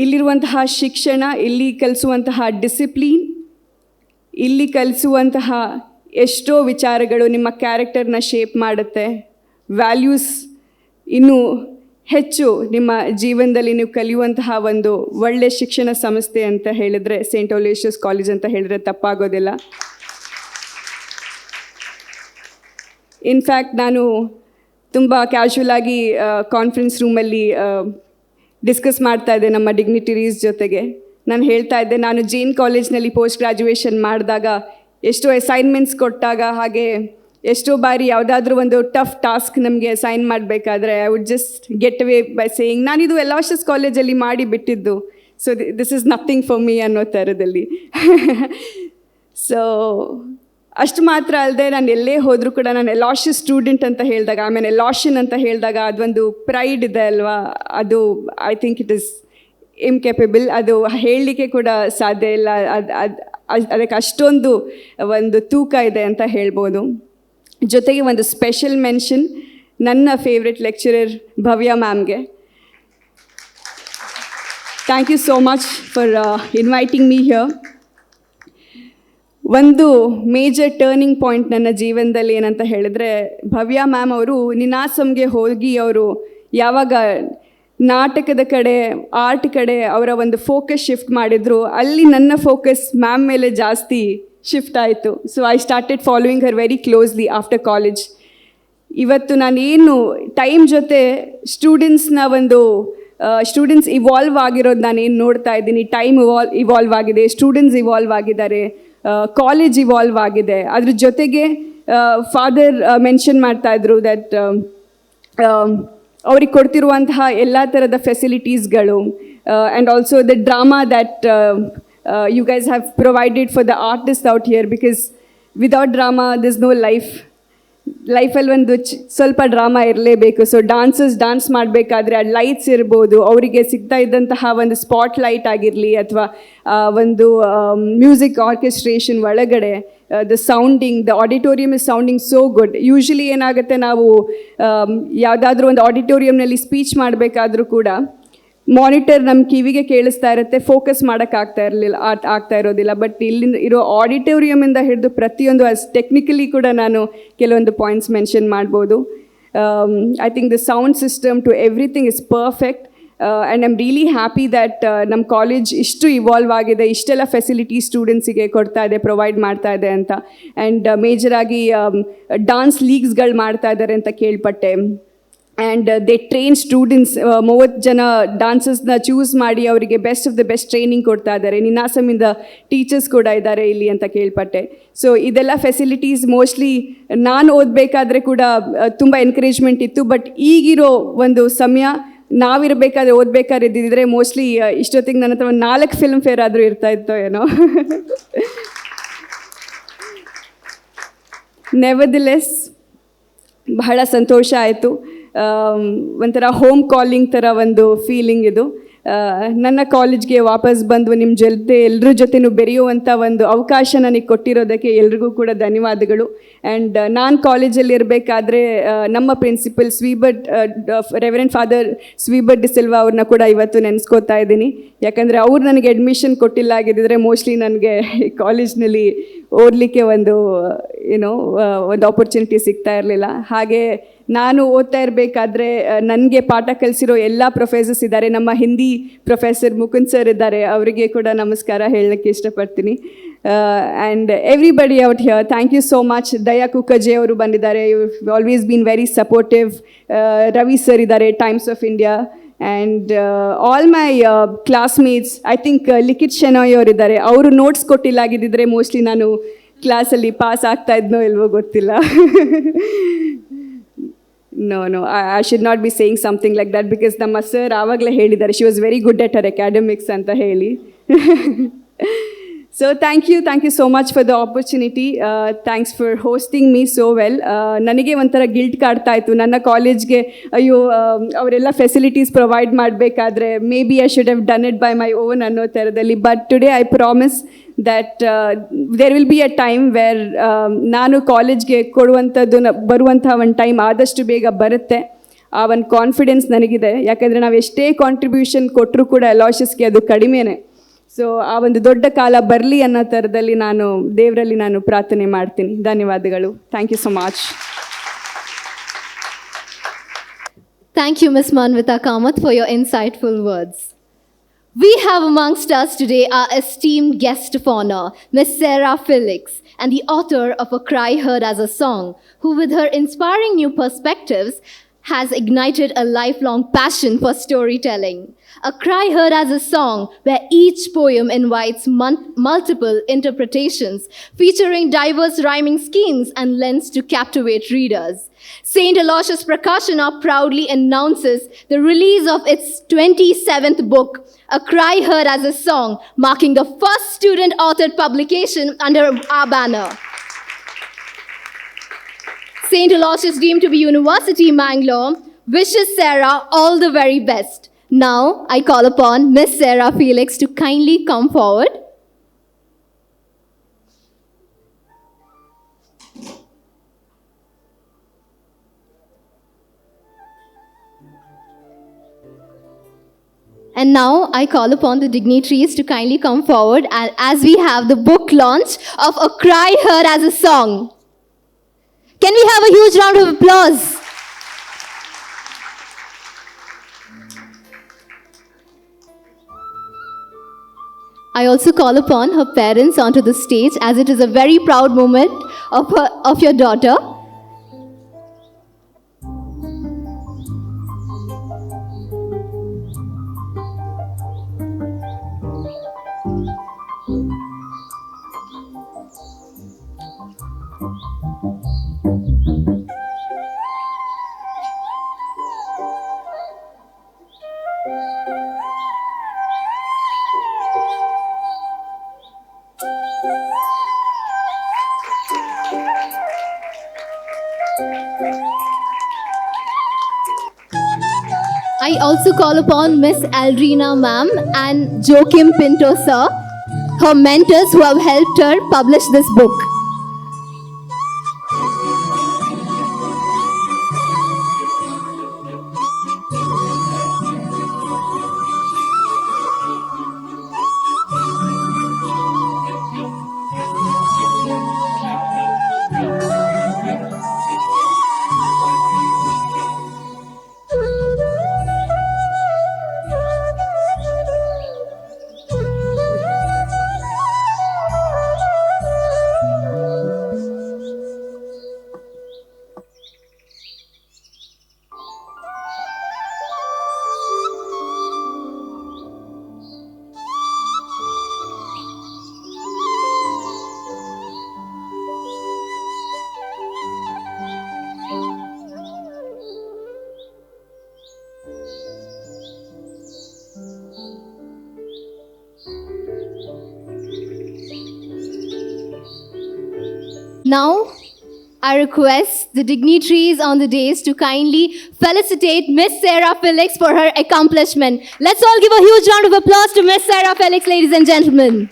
ಇಲ್ಲಿರುವಂತಹ ಶಿಕ್ಷಣ, ಇಲ್ಲಿ ಕಲಿಸುವಂತಹ ಡಿಸಿಪ್ಲಿನ್, ಇಲ್ಲಿ ಕಲಿಸುವಂತಹ ಎಷ್ಟೋ ವಿಚಾರಗಳು ನಿಮ್ಮ ಕ್ಯಾರೆಕ್ಟರ್ನ ಶೇಪ್ ಮಾಡುತ್ತೆ. ವ್ಯಾಲ್ಯೂಸ್ ಇನ್ನೂ ಹೆಚ್ಚು ನಿಮ್ಮ ಜೀವನದಲ್ಲಿ ನೀವು ಕಲಿಯುವಂತಹ ಒಂದು ಒಳ್ಳೆಯ ಶಿಕ್ಷಣ ಸಂಸ್ಥೆ ಅಂತ ಹೇಳಿದರೆ ಸೇಂಟ್ ಅಲೋಷಿಯಸ್ ಕಾಲೇಜ್ ಅಂತ ಹೇಳಿದ್ರೆ ತಪ್ಪಾಗೋದಿಲ್ಲ. ಇನ್ಫ್ಯಾಕ್ಟ್ ನಾನು ತುಂಬ ಕ್ಯಾಶುವಲ್ ಆಗಿ ಕಾನ್ಫರೆನ್ಸ್ ರೂಮಲ್ಲಿ ಡಿಸ್ಕಸ್ ಮಾಡ್ತಾ ಇದ್ದೆ ನಮ್ಮ ಡಿಗ್ನಿಟರೀಸ್ ಜೊತೆಗೆ. ನಾನು ಹೇಳ್ತಾ ಇದ್ದೆ, ನಾನು ಜೈನ್ ಕಾಲೇಜ್ನಲ್ಲಿ ಪೋಸ್ಟ್ ಗ್ರ್ಯಾಜುಯೇಷನ್ ಮಾಡಿದಾಗ ಎಷ್ಟೋ ಅಸೈನ್ಮೆಂಟ್ಸ್ ಕೊಟ್ಟಾಗ, ಹಾಗೆ ಎಷ್ಟೋ ಬಾರಿ ಯಾವುದಾದ್ರೂ ಒಂದು ಟಫ್ ಟಾಸ್ಕ್ ನಮಗೆ ಅಸೈನ್ ಮಾಡಬೇಕಾದ್ರೆ I would just get away by saying ನಾನಿದು ಅಲೋಷಿಯಸ್ ಕಾಲೇಜಲ್ಲಿ ಮಾಡಿ ಬಿಟ್ಟಿದ್ದು, so this is nothing for me ಅನ್ನೋ ಥರದಲ್ಲಿ. ಸೊ ಅಷ್ಟು ಮಾತ್ರ ಅಲ್ಲದೆ ನಾನು ಎಲ್ಲೇ ಹೋದರೂ ಕೂಡ ನಾನು ಅಲೋಷಿಯಸ್ ಸ್ಟೂಡೆಂಟ್ ಅಂತ ಹೇಳಿದಾಗ, ಆಮೇಲೆ ಅಲೋಷನ್ ಅಂತ ಹೇಳಿದಾಗ ಅದೊಂದು ಪ್ರೈಡ್ ಇದೆ ಅಲ್ವಾ, ಅದು ಐ ಥಿಂಕ್ ಇಟ್ ಇಸ್ ಇನ್ಕೆಪಬಲ್. ಅದು ಹೇಳಲಿಕ್ಕೆ ಕೂಡ ಸಾಧ್ಯ ಇಲ್ಲ. ಅದಕ್ಕೆ ಅಷ್ಟೊಂದು ಒಂದು ತೂಕ ಇದೆ ಅಂತ ಹೇಳ್ಬೋದು. ಜೊತೆಗೆ ಒಂದು ಸ್ಪೆಷಲ್ ಮೆನ್ಷನ್ ನನ್ನ ಫೇವ್ರೆಟ್ ಲೆಕ್ಚರರ್ ಭವ್ಯ ಮ್ಯಾಮ್ಗೆ. Thank you so much for inviting me here. ಒಂದು ಮೇಜರ್ ಟರ್ನಿಂಗ್ ಪಾಯಿಂಟ್ ನನ್ನ ಜೀವನದಲ್ಲಿ ಏನಂತ ಹೇಳಿದ್ರೆ, ಭವ್ಯ ಮ್ಯಾಮ್ ಅವರು ನಿನಾಸಮ್ಗೆ ಹೋಗಿ ಅವರು ಯಾವಾಗ ನಾಟಕದ ಕಡೆ, ಆರ್ಟ್ ಕಡೆ ಅವರ ಒಂದು ಫೋಕಸ್ ಶಿಫ್ಟ್ ಮಾಡಿದ್ರು, ಅಲ್ಲಿ ನನ್ನ ಫೋಕಸ್ ಮ್ಯಾಮ್ ಮೇಲೆ ಜಾಸ್ತಿ ಶಿಫ್ಟ್ ಆಯಿತು. So I started following her very closely after college. ಇವತ್ತು ನಾನೇನು ಟೈಮ್ ಜೊತೆ ಸ್ಟೂಡೆಂಟ್ಸ್ ಇವಾಲ್ವ್ ಆಗಿರೋದು ನಾನೇನು ನೋಡ್ತಾ ಇದ್ದೀನಿ, ಟೈಮ್ ಇವಾಲ್ವ್ ಆಗಿದೆ, ಸ್ಟೂಡೆಂಟ್ಸ್ ಇವಾಲ್ವ್ ಆಗಿದ್ದಾರೆ, ಕಾಲೇಜ್ ಇವಾಲ್ವ್ ಆಗಿದೆ. ಅದ್ರ ಜೊತೆಗೆ ಫಾದರ್ ಮೆನ್ಷನ್ ಮಾಡ್ತಾಯಿದ್ರು ದಟ್ ಅವ್ರಿಗೆ ಕೊಡ್ತಿರುವಂತಹ ಎಲ್ಲ ಥರದ ಫೆಸಿಲಿಟೀಸ್ಗಳು and also the drama that you guys have provided for the artists out here, because without drama there's no life. ಲೈಫಲ್ಲಿ ಒಂದು ಸ್ವಲ್ಪ ಡ್ರಾಮಾ ಇರಲೇಬೇಕು. ಸೊ ಡಾನ್ಸ್ ಮಾಡಬೇಕಾದ್ರೆ ಆ ಲೈಟ್ಸ್ ಇರ್ಬೋದು, ಅವರಿಗೆ ಸಿಗ್ತಾ ಇದ್ದಂತಹ ಒಂದು ಸ್ಪಾಟ್ ಲೈಟ್ ಆಗಿರಲಿ, ಅಥವಾ ಒಂದು ಮ್ಯೂಸಿಕ್ ಆರ್ಕೆಸ್ಟ್ರೇಷನ್ ಒಳಗಡೆ the sounding, the auditorium is sounding so good. Usually ಏನಾಗುತ್ತೆ, ನಾವು ಯಾವುದಾದ್ರೂ ಒಂದು ಆಡಿಟೋರಿಯಮ್ನಲ್ಲಿ ಸ್ಪೀಚ್ ಮಾಡಬೇಕಾದ್ರೂ ಕೂಡ ಮಾನಿಟರ್ ನಮ್ಮ ಕಿವಿಗೆ ಕೇಳಿಸ್ತಾ ಇರುತ್ತೆ, ಫೋಕಸ್ ಆಗ್ತಾ ಇರೋದಿಲ್ಲ. ಬಟ್ ಇಲ್ಲಿ ಇರೋ ಆಡಿಟೋರಿಯಮಿಂದ ಹಿಡಿದು ಪ್ರತಿಯೊಂದು ಟೆಕ್ನಿಕಲಿ ಕೂಡ ನಾನು ಕೆಲವೊಂದು ಪಾಯಿಂಟ್ಸ್ ಮೆನ್ಷನ್ ಮಾಡ್ಬೋದು. I think the sound system to everything is perfect. And I am really happy that ನಮ್ಮ ಕಾಲೇಜ್ ಇಷ್ಟು ಇವಾಲ್ವ್ ಆಗಿದೆ, ಇಷ್ಟೆಲ್ಲ ಫೆಸಿಲಿಟಿ ಸ್ಟೂಡೆಂಟ್ಸಿಗೆ ಕೊಡ್ತಾ ಇದೆ, ಪ್ರೊವೈಡ್ ಮಾಡ್ತಾ ಇದೆ ಅಂತ. ಆ್ಯಂಡ್ ಮೇಜರಾಗಿ ಡಾನ್ಸ್ ಲೀಗ್ಸ್ಗಳು ಮಾಡ್ತಾ ಇದ್ದಾರೆ ಅಂತ ಕೇಳ್ಪಟ್ಟೆ. ಆ್ಯಂಡ್ ದೇ ಟ್ರೈನ್ ಸ್ಟೂಡೆಂಟ್ಸ್, 30 ಜನ ಡಾನ್ಸಸ್ನ ಚೂಸ್ ಮಾಡಿ ಅವರಿಗೆ best of the best training ಕೊಡ್ತಾ ಇದ್ದಾರೆ. ನಿನಾಸಮಿಂದ ಟೀಚರ್ಸ್ ಕೂಡ ಇದ್ದಾರೆ ಇಲ್ಲಿ ಅಂತ ಕೇಳ್ಪಟ್ಟೆ. ಸೊ ಇದೆಲ್ಲ ಫೆಸಿಲಿಟೀಸ್ ಮೋಸ್ಟ್ಲಿ ನಾನು ಓದಬೇಕಾದ್ರೆ ಕೂಡ ತುಂಬ ಎನ್ಕರೇಜ್ಮೆಂಟ್ ಇತ್ತು. ಬಟ್ ಈಗಿರೋ ಒಂದು ಸಮಯ, ನಾವಿರಬೇಕಾದ್ರೆ ಓದಬೇಕಾದ್ರೆ ಇದ್ದಿದ್ರೆ ಮೋಸ್ಟ್ಲಿ ಇಷ್ಟೊತ್ತಿಗೆ ನನ್ನ ಹತ್ರ ಒಂದು 4 ಫಿಲ್ಮ್ ಫೇರ್ ಆದರೂ ಇರ್ತಾ ಇತ್ತೋ ಏನೋ. ನೆವರ್ದಿಲೆಸ್ ಬಹಳ ಸಂತೋಷ ಆಯಿತು. ಒಂಥರ ಹೋಮ್ ಕಾಲಿಂಗ್ ಥರ ಒಂದು ಫೀಲಿಂಗ್ ಇದು. ನನ್ನ ಕಾಲೇಜ್ಗೆ ವಾಪಸ್ ಬಂದು ನಿಮ್ಮ ಜೊತೆ ಎಲ್ಲರ ಜೊತೆನೂ ಬೆರೆಯುವಂಥ ಒಂದು ಅವಕಾಶ ನನಗೆ ಕೊಟ್ಟಿರೋದಕ್ಕೆ ಎಲ್ರಿಗೂ ಕೂಡ ಧನ್ಯವಾದಗಳು. ಆ್ಯಂಡ್ ನಾನು ಕಾಲೇಜಲ್ಲಿ ಇರಬೇಕಾದ್ರೆ ನಮ್ಮ ಪ್ರಿನ್ಸಿಪಲ್ ರೆವರೆಂಡ್ ಫಾದರ್ ಸ್ವೀಬರ್ಟ್ ಡಿಸಿಲ್ವಾ ಅವ್ರನ್ನ ಕೂಡ ಇವತ್ತು ನೆನೆಸ್ಕೋತಾ ಇದ್ದೀನಿ. ಯಾಕಂದರೆ ಅವ್ರು ನನಗೆ ಅಡ್ಮಿಷನ್ ಕೊಟ್ಟಿಲ್ಲ ಆಗಿದ್ದರೆ ಮೋಸ್ಟ್ಲಿ ನನಗೆ ಕಾಲೇಜ್ನಲ್ಲಿ ಓದಲಿಕ್ಕೆ ಒಂದು ಆಪರ್ಚುನಿಟಿ ಸಿಗ್ತಾ ಇರಲಿಲ್ಲ. ಹಾಗೆ ನಾನು ಓದ್ತಾ ಇರಬೇಕಾದ್ರೆ ನನಗೆ ಪಾಠ ಕಲಿಸಿರೋ ಎಲ್ಲ ಪ್ರೊಫೆಸರ್ಸ್ ಇದ್ದಾರೆ. ನಮ್ಮ ಹಿಂದಿ ಪ್ರೊಫೆಸರ್ ಮುಕುಂದ್ ಸರ್ ಇದ್ದಾರೆ, ಅವರಿಗೆ ಕೂಡ ನಮಸ್ಕಾರ ಹೇಳಲಿಕ್ಕೆ ಇಷ್ಟಪಡ್ತೀನಿ. And everybody out here, thank you so much. Daya Kukkaje ಅವರು ಬಂದಿದ್ದಾರೆ, you always been very supportive. Ravi sir ಇದ್ದಾರೆ, Times of India. And all my classmates, I think Likhith Shenoy ಅವರಿದ್ದಾರೆ, ಅವರು ನೋಟ್ಸ್ ಕೊಟ್ಟಿಲ್ಲ ಆಗಿದ್ದಿದ್ರೆ ಮೋಸ್ಟ್ಲಿ ನಾನು ಕ್ಲಾಸಲ್ಲಿ ಪಾಸ್ ಆಗ್ತಾ ಇದ್ನೋ ಇಲ್ವೋ ಗೊತ್ತಿಲ್ಲ. No, I should not be saying something like that, because ನಮ್ಮ ಸರ್ ಆವಾಗಲೇ ಹೇಳಿದ್ದಾರೆ, she was very good at her academics ಅಂತ ಹೇಳಿ. So thank you so much for the opportunity. Thanks for hosting me so well. ನನಗೆ ಒಂಥರ guilt ಕಾಡ್ತಾ ಇತ್ತು, ನನ್ನ ಕಾಲೇಜ್ಗೆ ಅಯ್ಯೋ ಅವರೆಲ್ಲ ಫೆಸಿಲಿಟೀಸ್ ಪ್ರೊವೈಡ್ ಮಾಡಬೇಕಾದ್ರೆ may be I should have done it by my own ಅನ್ನೋ ಥರದಲ್ಲಿ. But today I promise that there will be a time where ನಾನು ಕಾಲೇಜ್ಗೆ ಬರುವಂಥ ಒಂದು ಟೈಮ್ ಆದಷ್ಟು ಬೇಗ ಬರುತ್ತೆ. ಆ ಒಂದು ಕಾನ್ಫಿಡೆನ್ಸ್ ನನಗಿದೆ. ಯಾಕಂದರೆ ನಾವು ಎಷ್ಟೇ ಕಾಂಟ್ರಿಬ್ಯೂಷನ್ ಕೊಟ್ಟರೂ ಕೂಡ ಅಲೋಷಿಯಸ್ಗೆ ಅದು ಕಡಿಮೆನೇ. ಸೊ ಆ ಒಂದು ದೊಡ್ಡ ಕಾಲ ಬರಲಿ ಅನ್ನೋ ಥರದಲ್ಲಿ ದೇವರಲ್ಲಿ ನಾನು ಪ್ರಾರ್ಥನೆ ಮಾಡ್ತೀನಿ. ಧನ್ಯವಾದಗಳು. Thank you so much. Thank you, Ms. Manvita Kamath, for your insightful words. We have amongst us today our esteemed guest of honor, Miss Sarah Felix, and the author of A Cry Heard as a Song, who with her inspiring new perspectives has ignited a lifelong passion for storytelling. A Cry Heard as a Song, where each poem invites multiple interpretations, featuring diverse rhyming schemes and lends to captivate readers. St. Aloysius Prakashana proudly announces the release of its 27th book, A Cry Heard as a Song, marking the first student-authored publication under our banner. St. Aloysius, deemed to be University, Mangalore, wishes Sarah all the very best. Now, I call upon Miss Sarah Felix to kindly come forward. And now I call upon the dignitaries to kindly come forward as we have the book launch of A Cry Heard as a Song. Can we have a huge round of applause? I also call upon her parents onto the stage, as it is a very proud moment of your daughter. I also call upon Miss Aldrina ma'am and Joachim Pinto sir, her mentors who have helped her publish this book. Now, I request the dignitaries on the dais to kindly felicitate Miss Sarah Felix for her accomplishment. Let's all give a huge round of applause to Miss Sarah Felix, ladies and gentlemen.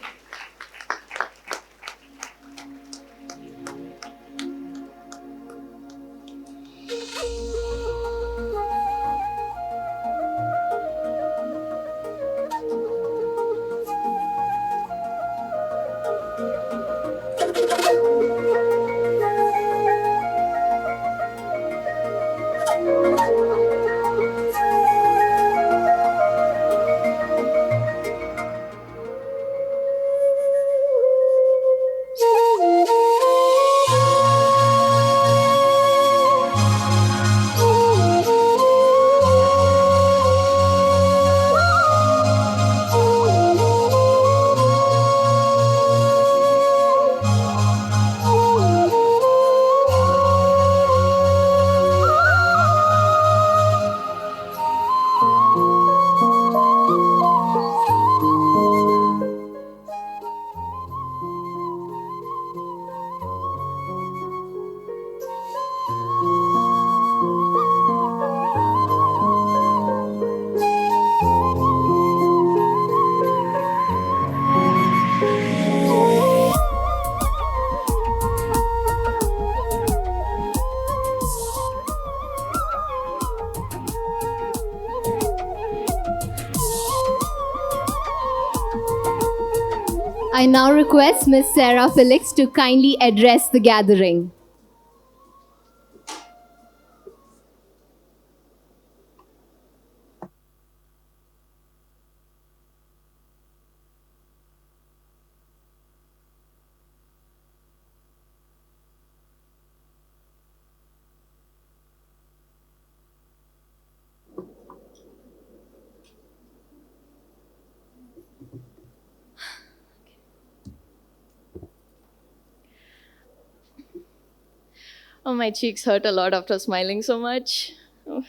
I now request Miss Sarah Felix to kindly address the gathering. Oh, my cheeks hurt a lot after smiling so much. Oh.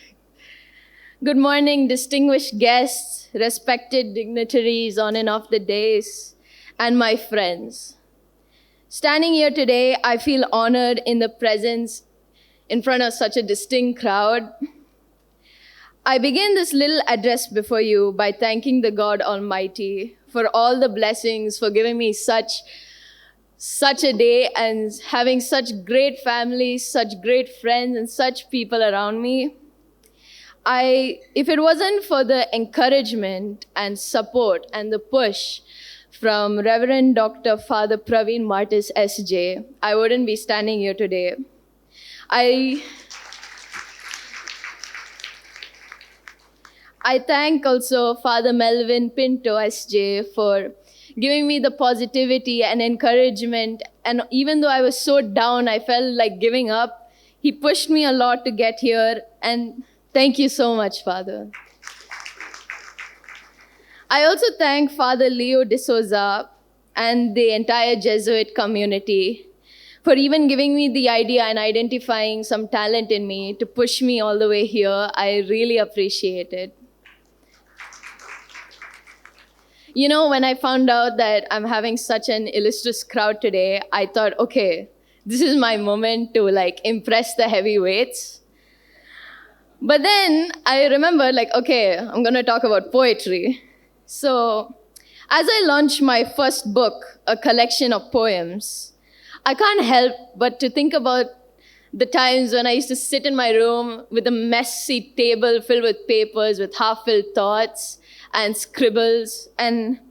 Good morning, distinguished guests, respected dignitaries on and off the dais, and my friends. Standing here today, I feel honored in the presence in front of such a distinct crowd. I begin this little address before you by thanking the God Almighty for all the blessings, for giving me such a day and having such great families, such great friends, and such people around me. If it wasn't for the encouragement and support and the push from Reverend Dr. Father Praveen Martis SJ, I wouldn't be standing here today. I thank also Father Melvin Pinto SJ for giving me the positivity and encouragement. And even though I was so down, I felt like giving up, he pushed me a lot to get here. And thank you so much, Father. I also thank Father Leo D'Souza and the entire Jesuit community for even giving me the idea and identifying some talent in me to push me all the way here. I really appreciate it. You know, when I found out that I'm having such an illustrious crowd today, I thought, okay, this is my moment to impress the heavyweights. But then I remembered okay, I'm gonna talk about poetry. So as I launched my first book, a collection of poems, I can't help but to think about the times when I used to sit in my room with a messy table filled with papers with half-filled thoughts and scribbles. And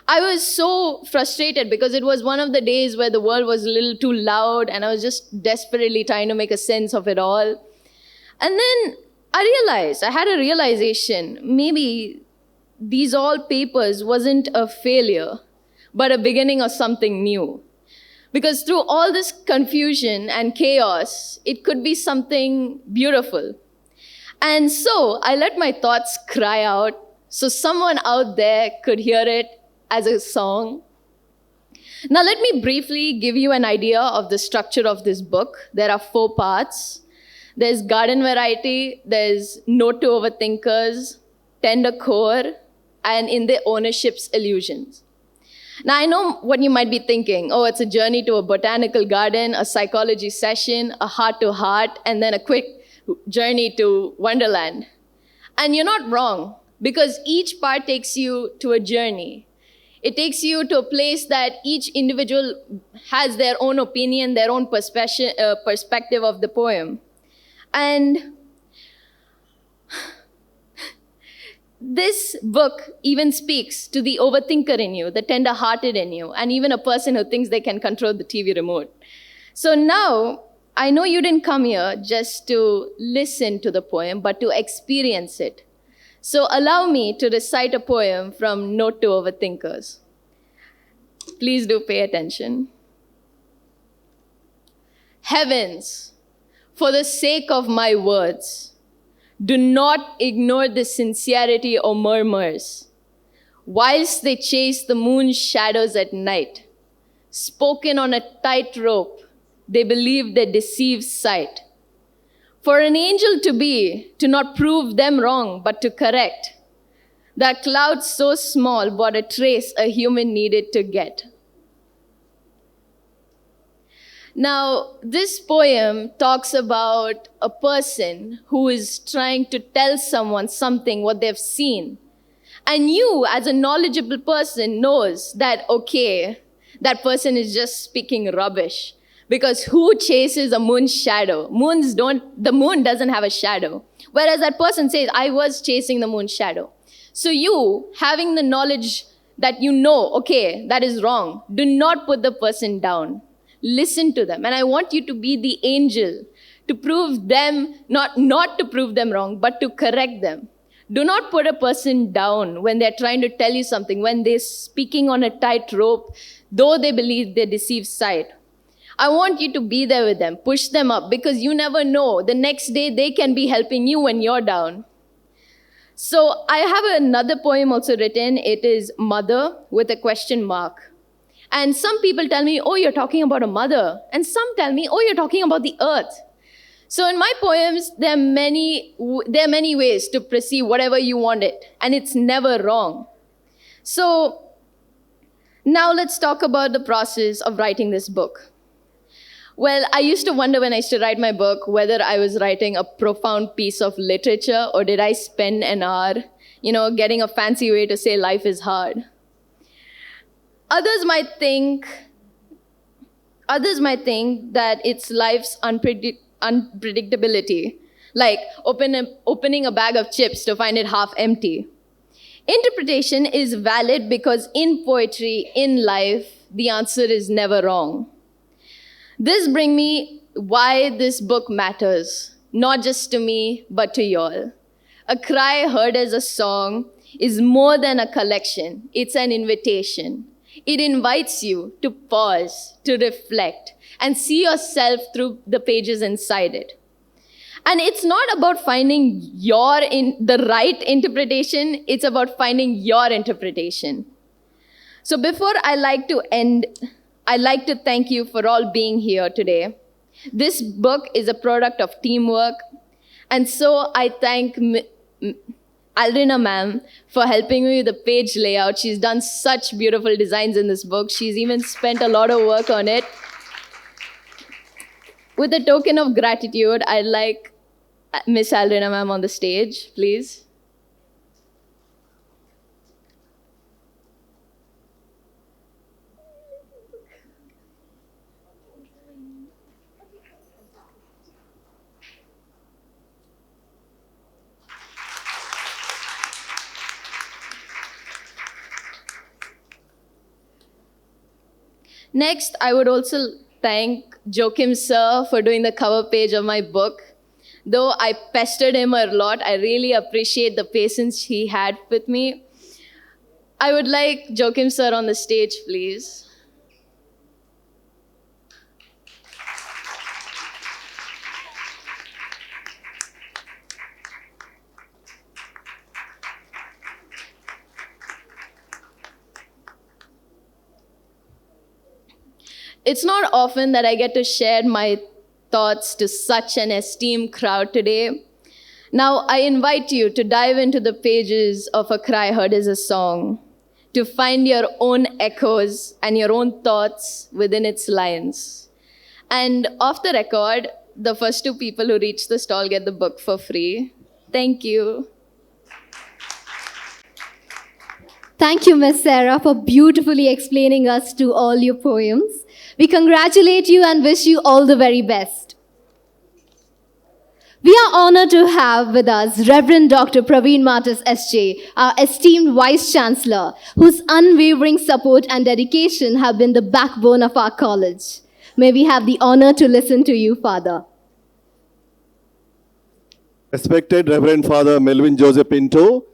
I was so frustrated because it was one of the days where the world was a little too loud and I was just desperately trying to make a sense of it all. And then I had a realization, maybe these all papers wasn't a failure, but a beginning of something new. Because through all this confusion and chaos, it could be something beautiful. And so I let my thoughts cry out so someone out there could hear it as a song. Now let me briefly give you an idea of the structure of this book. There are 4 parts. There's garden variety, there's note to overthinkers, tender core, and in the ownership's illusions. Now I know what you might be thinking. Oh, it's a journey to a botanical garden, a psychology session, a heart-to-heart, and then a quick journey to Wonderland. And you're not wrong, because each part takes you to a journey. It takes you to a place that each individual has their own opinion, their own perspective of the poem. And this book even speaks to the overthinker in you, the tender-hearted in you, and even a person who thinks they can control the TV remote. So now, I know you didn't come here just to listen to the poem, but to experience it. So allow me to recite a poem from Note to Overthinkers. Please do pay attention. Heavens, for the sake of my words, do not ignore the sincerity or murmurs, whilst they chase the moon's shadows at night. Spoken on a tight rope, they believe their deceived sight. For an angel to be, to not prove them wrong, but to correct, that cloud so small brought a trace a human needed to get. Now, this poem talks about a person who is trying to tell someone something, what they've seen. And you, as a knowledgeable person, knows that, okay, that person is just speaking rubbish. Because who chases a moon's shadow? The moon doesn't have a shadow. Whereas that person says, I was chasing the moon's shadow. So you, having the knowledge that you know, okay, that is wrong, do not put the person down. Listen to them. And I want you to be the angel to prove them, not to prove them wrong, but to correct them. Do not put a person down when they're trying to tell you something, when they're speaking on a tight rope, though they believe their deceived sight. I want you to be there with them, push them up, because you never know. The next day, they can be helping you when you're down. So I have another poem also written. It is Mother with a question mark. And some people tell me, oh, you're talking about a mother. And some tell me, oh, you're talking about the earth. So in my poems, there are many ways to perceive whatever you want it, and it's never wrong. So now let's talk about the process of writing this book. Well, I used to wonder when I used to write my book whether I was writing a profound piece of literature or did I spend an hour, getting a fancy way to say life is hard. Others might think that it's life's unpredictability, like opening a bag of chips to find it half empty. Interpretation is valid because in poetry, in life, the answer is never wrong. This brings me why this book matters, not just to me, but to y'all. A Cry Heard as a Song is more than a collection. It's an invitation. It invites you to pause, to reflect, and see yourself through the pages inside it. And it's not about finding the right interpretation, it's about finding your interpretation. So before I like to end, I'd like to thank you for all being here today. This book is a product of teamwork, and so I thank Aldrina ma'am for helping me with the page layout. She's done such beautiful designs in this book. She's even spent a lot of work on it. With a token of gratitude, I'd like Miss Aldrina ma'am on the stage, please. Next, I would also thank Joachim sir for doing the cover page of my book. Though I pestered him a lot, I really appreciate the patience he had with me. I would like Joachim sir on the stage, please. It's not often that I get to share my thoughts to such an esteemed crowd today. Now, I invite you to dive into the pages of A Cry Heard as a Song, to find your own echoes and your own thoughts within its lines. And off the record, the first two people who reach the stall get the book for free. Thank you. Thank you, Ms. Sarah, for beautifully explaining us to all your poems. We congratulate you and wish you all the very best. We are honored to have with us Reverend Dr. Praveen Martis SJ, our esteemed Vice Chancellor, whose unwavering support and dedication have been the backbone of our college. May we have the honor to listen to you, Father. Respected Reverend Father Melvin Joseph Pinto,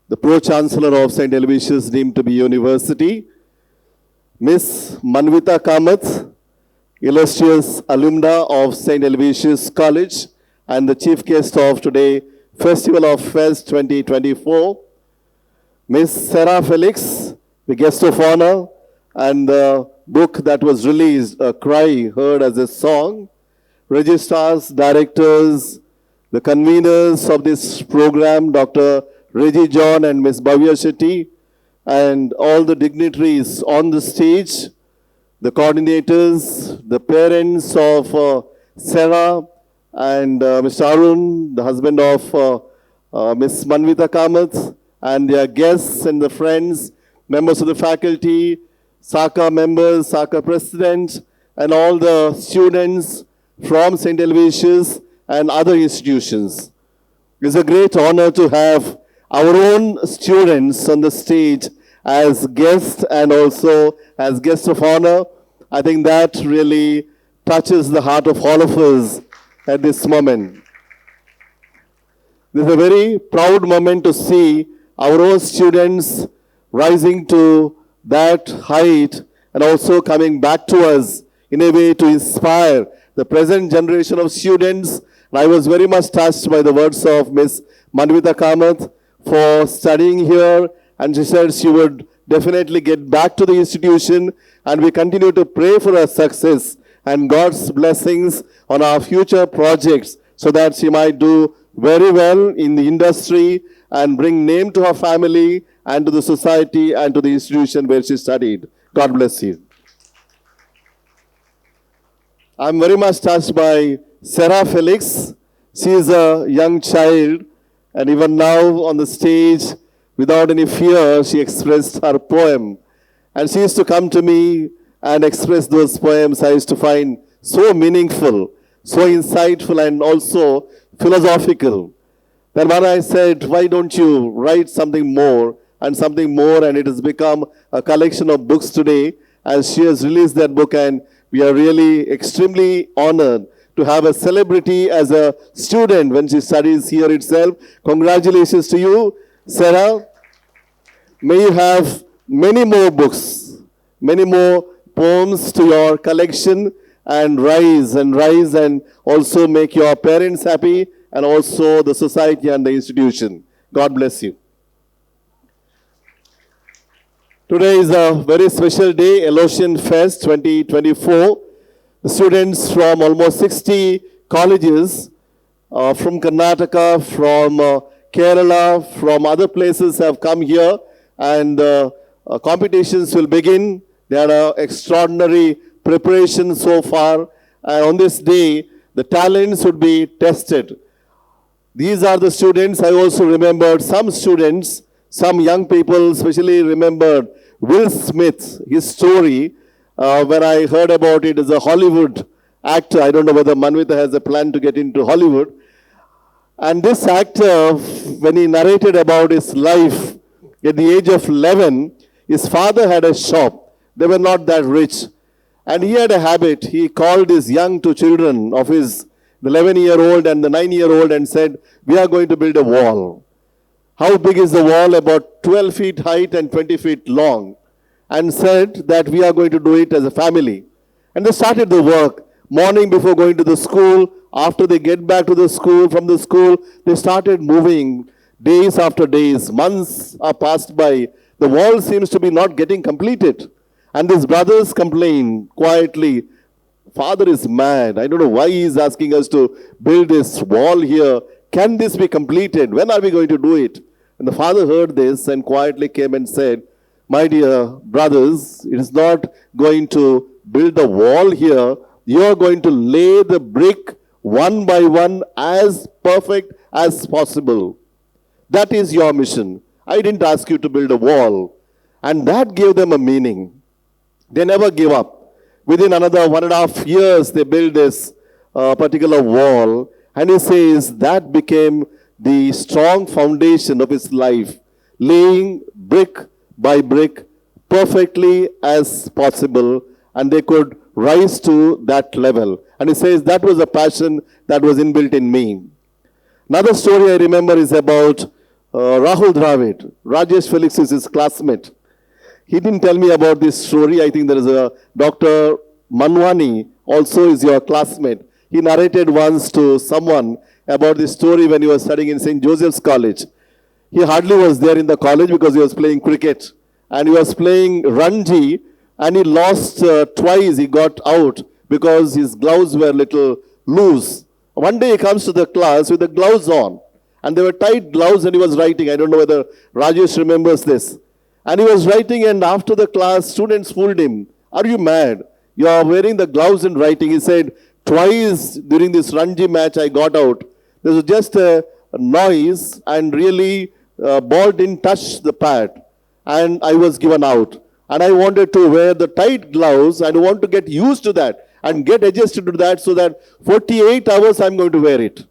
the Pro-Chancellor of St. Aloysius deemed to be University, Miss Manvita Kamath, illustrious alumna of St. Aloysius College and the chief guest of today, Festival of Fest 2024, Miss Sarah Felix, the guest of honor, and the book that was released, A Cry Heard as a Song, registrars, directors, the conveners of this program, Dr. Reggie John and Ms. Bhavya Shetty, and all the dignitaries on the stage, the coordinators, the parents of Sarah and Mr. Arun, the husband of Ms. Manvita Kamath, and their guests and the friends, members of the faculty, SACA members, SACA president, and all the students from St. Aloysius and other institutions. It's a great honor to have our own students on the stage as guests and also as guests of honor. I think that really touches the heart of all of us at this moment. This is a very proud moment to see our own students rising to that height and also coming back to us in a way to inspire the present generation of students. And I was very much touched by the words of Ms. Manvita Kamath for studying here, and she said she would definitely get back to the institution, and we continue to pray for her success and God's blessings on our future projects so that she might do very well in the industry and bring name to her family and to the society and to the institution where she studied. God bless you. I'm very much touched by Sarah Felix. She is a young child, and even now on the stage, without any fear, she expressed her poem. And she used to come to me and express those poems I used to find so meaningful, so insightful, and also philosophical. Then when I said, why don't you write something more, and it has become a collection of books today, and she has released that book, and we are really extremely honored to have a celebrity as a student when she studies here itself. Congratulations to you, Sarah. May you have many more books, many more poems to your collection, and rise and also make your parents happy and also the society and the institution. God bless you. Today is a very special day, Elocian Fest 2024. The students from almost 60 colleges from Karnataka, from Kerala, from other places have come here, and competitions will begin. There are extraordinary preparations so far, and on this day, the talents would be tested. These are the students. I also remembered some students, some young people, especially remembered Will Smith, his story. When I heard about it as a Hollywood actor, I don't know whether Manvita has a plan to get into Hollywood. And this actor, when he narrated about his life at the age of 11, his father had a shop. They were not that rich. And he had a habit. He called his young two children of his, the 11-year-old and the 9-year-old, and said, we are going to build a wall. How big is the wall? About 12 feet height and 20 feet long. And said that we are going to do it as a family. And they started the work. Morning before going to the school, after they get back to the school, from the school, they started moving. Days after days, months are passed by. The wall seems to be not getting completed. And these brothers complain quietly, Father is mad. I don't know why he is asking us to build this wall here. Can this be completed? When are we going to do it? And the father heard this and quietly came and said, my dear brothers, it is not going to build a wall here. You are going to lay the brick one by one as perfect as possible. That is your mission. I didn't ask you to build a wall. And that gave them a meaning. They never give up. Within another 1.5 years, they built this particular wall. And he says that became the strong foundation of his life, laying brick by brick perfectly as possible, and they could rise to that level. And he says that was a passion that was inbuilt in me. Another story I remember is about Rahul Dravid. Rajesh Felix is his classmate. He didn't tell me about this story. I think there is a Dr. Manwani also is your classmate. He narrated once to someone about this story when he was studying in St. Joseph's College. He hardly was there in the college because he was playing cricket. And he was playing Ranji, and he lost twice. He got out because his gloves were a little loose. One day he comes to the class with the gloves on. And they were tight gloves, and he was writing. I don't know whether Rajesh remembers this. And he was writing, and after the class, students fooled him. Are you mad? You are wearing the gloves and writing. He said, twice during this Ranji match I got out. There was just a noise, and really ball didn't touch the pad. And I was given out. And I wanted to wear the tight gloves, and I want to get used to that and get adjusted to that so that 48 hours I'm going to wear it.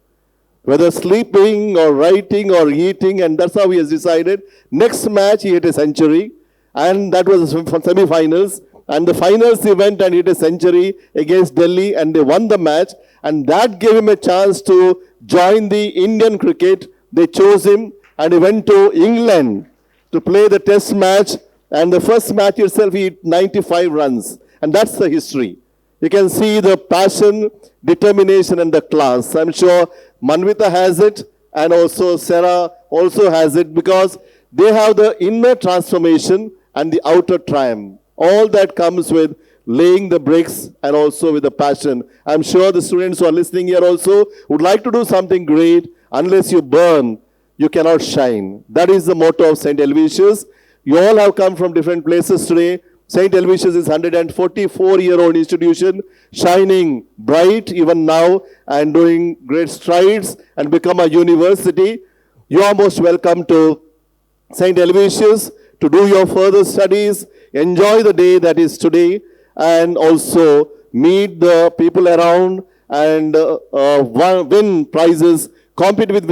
Whether sleeping or writing or eating, and that's how he has decided. Next match he hit a century, and that was for semi-finals. And the finals he went and hit a century against Delhi, and they won the match. And that gave him a chance to join the Indian cricket. They chose him, and he went to England to play the test match. And the first match itself, he hit 95 runs. And that's the history. You can see the passion, determination, and the class. I'm sure Manvita has it, and also Sarah also has it, because they have the inner transformation and the outer triumph. All that comes with laying the bricks and also with the passion. I'm sure the students who are listening here also would like to do something great. Unless you burn, you cannot shine. That is the motto of St. Helvetius. You all have come from different places today. St. Helvetius is 144-year-old institution, shining bright even now and doing great strides and become a university. You are most welcome to St. Helvetius to do your further studies, enjoy the day that is today, and also meet the people around and win prizes, compete with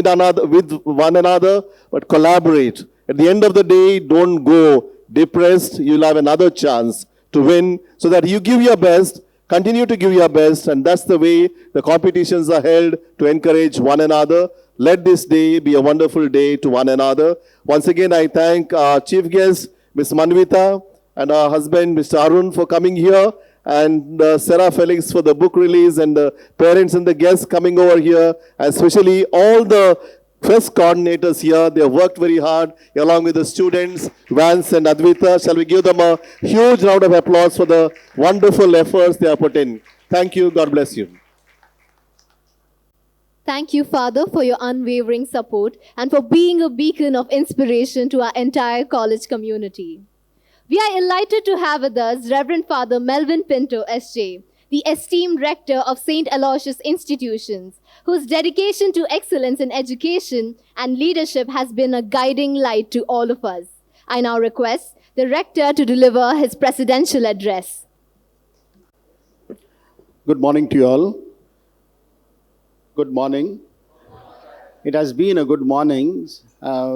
one another, but collaborate. At the end of the day, don't go depressed. You'll have another chance to win, so that you give your best, continue to give your best, and that's the way the competitions are held, to encourage one another. Let this day be a wonderful day to one another. Once again, I thank our chief guest, Ms. Manvita, and our husband, Mr. Arun, for coming here, and Sarah Felix for the book release, and the parents and the guests coming over here, and especially all the fest coordinators here. They have worked very hard along with the students, Vance and Advita. Shall we give them a huge round of applause for the wonderful efforts they have put in. Thank you. God bless you. Thank you, Father, for your unwavering support and for being a beacon of inspiration to our entire college community. We are delighted to have with us Reverend Father Melvin Pinto, SJ, the esteemed rector of St. Aloysius Institutions, whose dedication to excellence in education and leadership has been a guiding light to all of us. I now request the rector to deliver his presidential address. Good morning to you all. Good morning. It has been a good morning.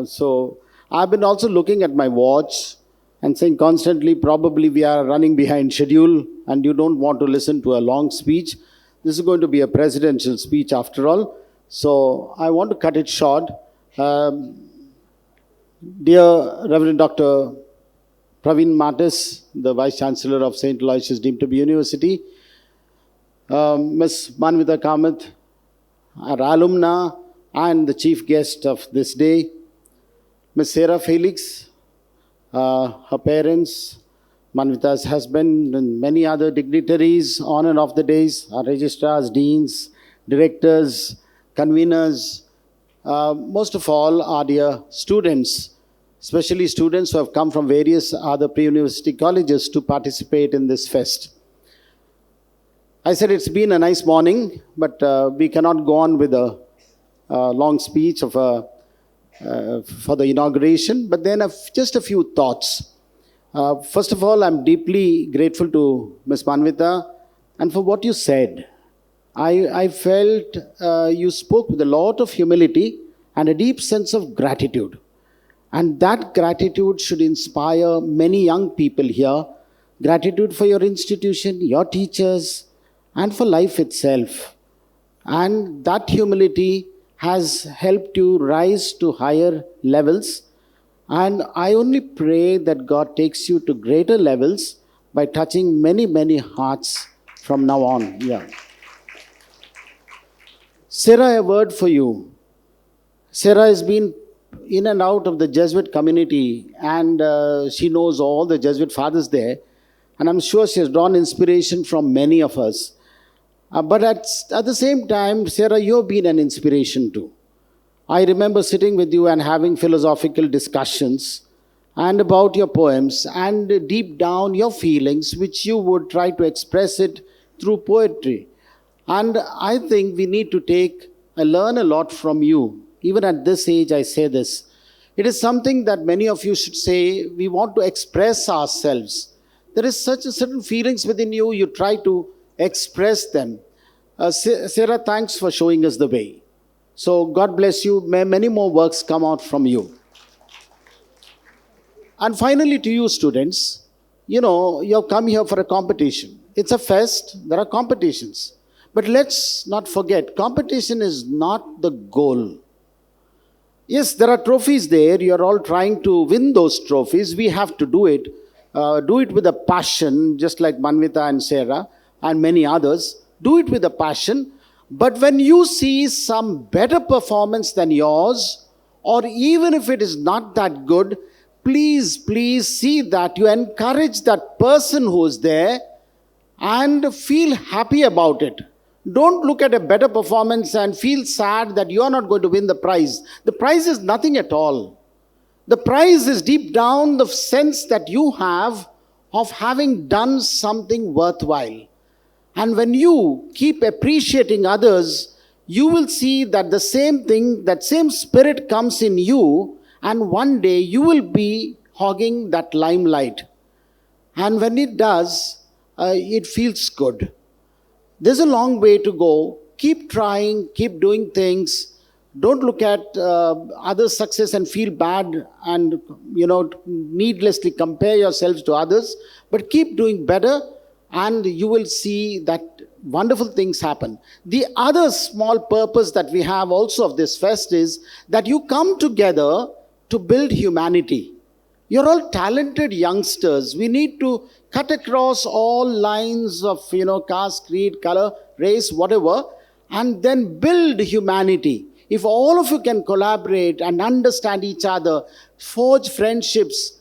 So I've been also looking at my watch and saying constantly, probably we are running behind schedule and you don't want to listen to a long speech. This is going to be a presidential speech after all. So I want to cut it short. Dear Reverend Dr. Praveen Mattis, the Vice Chancellor of St. Aloysius deemed to be University, Ms. Manvita Kamath, our alumna and the chief guest of this day, Ms. Sarah Felix, her parents, Manvita's husband, and many other dignitaries on and off the days, our registrars, deans, directors, conveners, most of all our dear students, especially students who have come from various other pre-university colleges to participate in this fest. I said it's been a nice morning, but we cannot go on with a long speech of for the inauguration, but then just a few thoughts. First of all, I'm deeply grateful to Ms. Manvita and for what you said. I felt you spoke with a lot of humility and a deep sense of gratitude. And that gratitude should inspire many young people here. Gratitude for your institution, your teachers, and for life itself. And that humility has helped you rise to higher levels. And I only pray that God takes you to greater levels by touching many, many hearts from now on. Yeah. Sarah, a word for you. Sarah has been in and out of the Jesuit community, and she knows all the Jesuit fathers there. And I'm sure she has drawn inspiration from many of us. But at the same time, Sarah, you've been an inspiration too. I remember sitting with you and having philosophical discussions and about your poems and deep down your feelings, which you would try to express it through poetry. And I think we need to learn a lot from you. Even at this age, I say this. It is something that many of you should say, we want to express ourselves. There is such a certain feelings within you, you try to express them. Sarah, thanks for showing us the way. So God bless you. May many more works come out from you. And finally to you students, you know, you have come here for a competition. It's a fest, there are competitions. But let's not forget, competition is not the goal. Yes, there are trophies there. You are all trying to win those trophies. We have to do it with a passion, just like Manvita and Sarah and many others. Do it with a passion. But when you see some better performance than yours, or even if it is not that good, please see that you encourage that person who's there and feel happy about it. Don't look at a better performance and feel sad that you're not going to win the prize. The prize is nothing at all. The prize is deep down the sense that you have of having done something worthwhile. And when you keep appreciating others, you will see that the same thing, that same spirit comes in you, and one day you will be hogging that limelight. And when it does, it feels good. There's a long way to go. Keep trying, keep doing things. Don't look at others' success and feel bad and, needlessly compare yourselves to others. But keep doing better and you will see that wonderful things happen. The other small purpose that we have also of this fest is that you come together to build humanity. You're all talented youngsters. We need to cut across all lines of, caste, creed, color, race, whatever, and then build humanity. If all of you can collaborate and understand each other, forge friendships,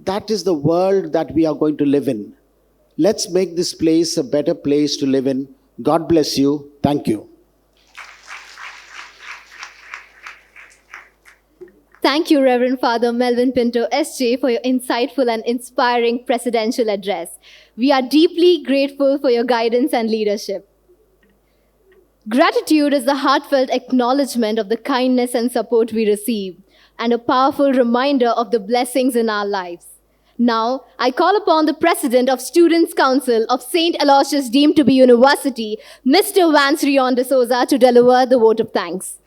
that is the world that we are going to live in. Let's make this place a better place to live in. God bless you. Thank you. Thank you, Reverend Father Melvin Pinto, SJ, for your insightful and inspiring presidential address. We are deeply grateful for your guidance and leadership. Gratitude is the heartfelt acknowledgement of the kindness and support we receive, and a powerful reminder of the blessings in our lives. Now, I call upon the President of Students' Council of St. Aloysius deemed to be University, Mr. Vance Rion de Souza, to deliver the vote of thanks.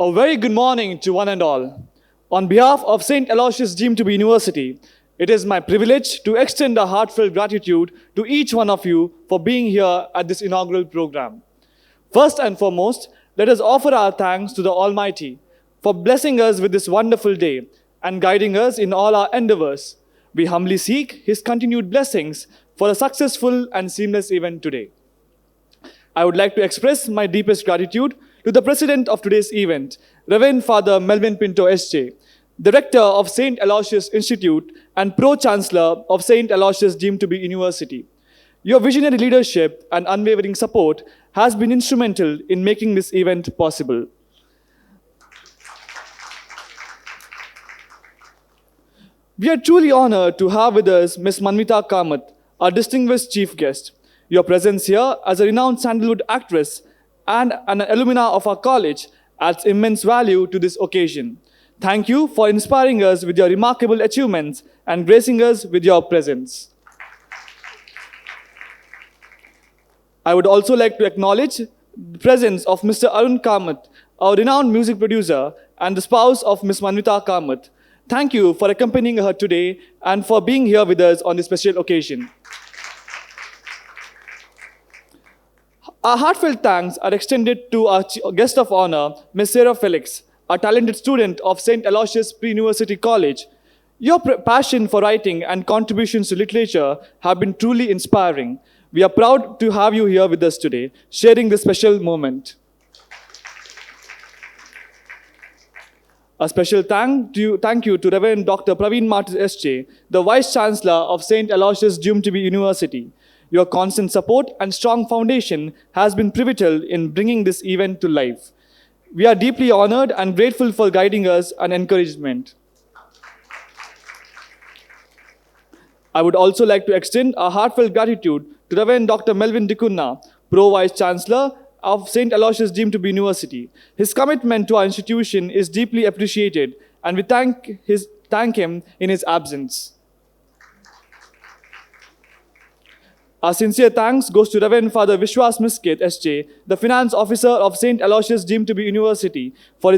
A very good morning to one and all. On behalf of St. Aloysius deemed to be University, it is my privilege to extend a heartfelt gratitude to each one of you for being here at this inaugural program. First and foremost, let us offer our thanks to the Almighty for blessing us with this wonderful day and guiding us in all our endeavors. We humbly seek His continued blessings for a successful and seamless event today. I would like to express my deepest gratitude to the President of today's event, Reverend Father Melvin Pinto, SJ, Director of St. Aloysius Institute and Pro-Chancellor of St. Aloysius deemed to be University. Your visionary leadership and unwavering support has been instrumental in making this event possible. We are truly honored to have with us Ms. Manvita Kamath, our distinguished chief guest. Your presence here as a renowned Sandalwood actress and an alumna of our college adds immense value to this occasion. Thank you for inspiring us with your remarkable achievements and gracing us with your presence. I would also like to acknowledge the presence of Mr. Arun Kamath, our renowned music producer and the spouse of Ms. Manvita Kamath. Thank you for accompanying her today and for being here with us on this special occasion. Our heartfelt thanks are extended to our guest of honor, Ms. Sarah Felix, a talented student of St. Aloysius Pre-University College. Your passion for writing and contributions to literature have been truly inspiring. We are proud to have you here with us today, sharing this special moment. A special thank you to Reverend Dr. Praveen Martis, SJ, the Vice Chancellor of St. Aloysius deemed to be University. Your constant support and strong foundation has been pivotal in bringing this event to life. We are deeply honored and grateful for guiding us and encouragement. I would also like to extend our heartfelt gratitude to Reverend Dr. Melvin Dikunna, Pro-Vice Chancellor of St. Aloysius deemed to be University. His commitment to our institution is deeply appreciated, and we thank him in his absence. Our sincere thanks goes to Reverend Father Vishwas Miskit, SJ, the Finance Officer of St. Aloysius deemed to be University, for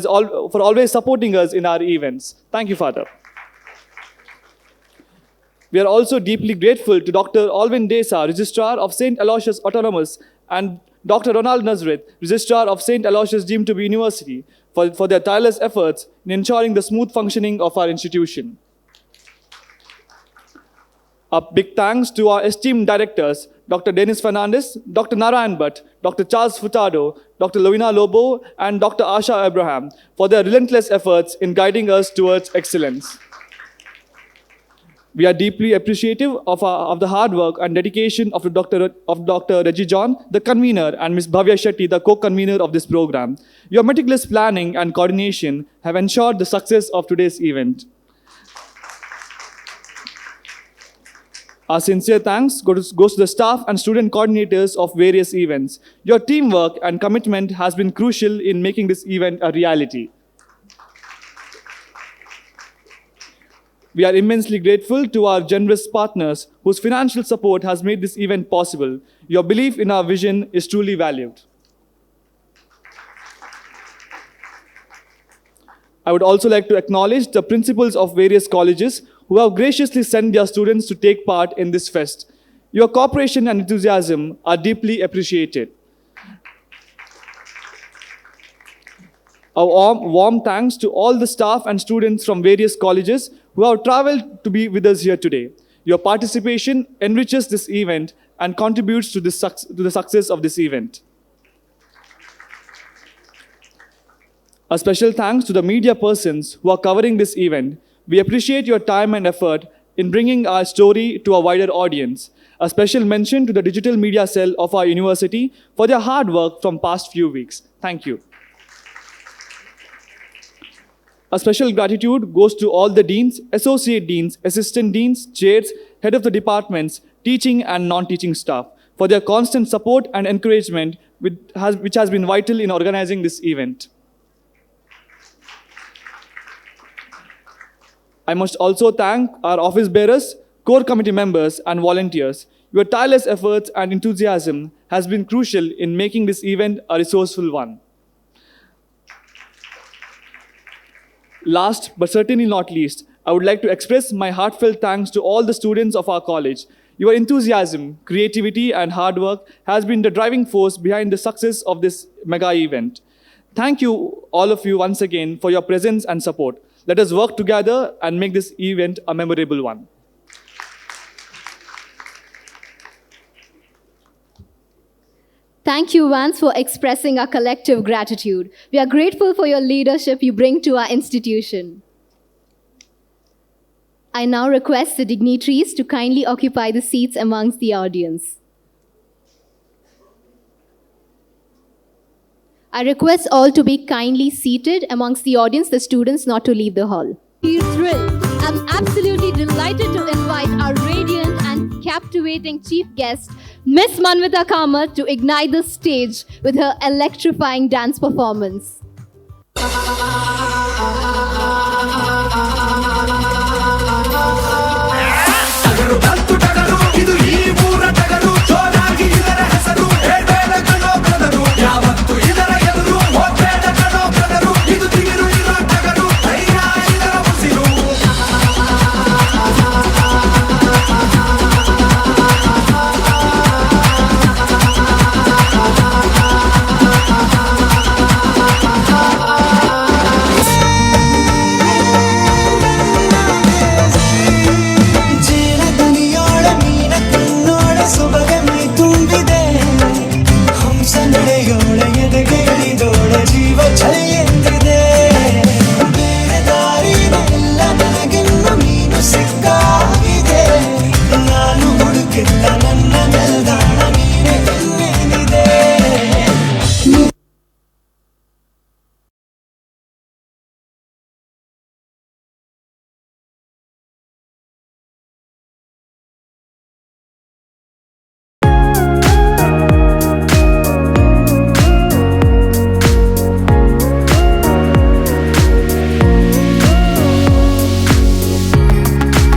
always supporting us in our events. Thank you, Father. We are also deeply grateful to Dr. Alvin Desa, Registrar of St. Aloysius Autonomous, and Dr. Ronald Nazareth, Registrar of St. Aloysius deemed to be University, for their tireless efforts in ensuring the smooth functioning of our institution. A big thanks to our esteemed directors, Dr. Dennis Fernandez, Dr. Narayan Bhatt, Dr. Charles Furtado, Dr. Lovina Lobo, and Dr. Asha Abraham for their relentless efforts in guiding us towards excellence. We are deeply appreciative of the hard work and dedication of Dr. Reggie John, the convener, and Ms. Bhavya Shetty, the co-convener of this program. Your meticulous planning and coordination have ensured the success of today's event. Our sincere thanks goes to the staff and student coordinators of various events. Your teamwork and commitment has been crucial in making this event a reality. We are immensely grateful to our generous partners whose financial support has made this event possible. Your belief in our vision is truly valued. I would also like to acknowledge the principals of various colleges who have graciously sent their students to take part in this fest. Your cooperation and enthusiasm are deeply appreciated. A warm thanks to all the staff and students from various colleges who have traveled to be with us here today. Your participation enriches this event and contributes to the success of this event. A special thanks to the media persons who are covering this event. We appreciate your time and effort in bringing our story to a wider audience. A special mention to the digital media cell of our university for their hard work from past few weeks. Thank you. A special gratitude goes to all the deans, associate deans, assistant deans, chairs, head of the departments, teaching and non-teaching staff for their constant support and encouragement which has been vital in organizing this event. I must also thank our office bearers, core committee members, and volunteers. Your tireless efforts and enthusiasm has been crucial in making this event a resourceful one. Last but certainly not least, I would like to express my heartfelt thanks to all the students of our college. Your enthusiasm, creativity, and hard work has been the driving force behind the success of this mega event. Thank you, all of you, once again for your presence and support. Let us work together and make this event a memorable one. Thank you, Vance, for expressing our collective gratitude. We are grateful for your leadership you bring to our institution. I now request the dignitaries to kindly occupy the seats amongst the audience. I request all to be kindly seated amongst the audience, the students not to leave the hall. Feel thrilled. I'm absolutely delighted to invite our radiant and captivating chief guest, Miss Manvita Kamath, to ignite the stage with her electrifying dance performance.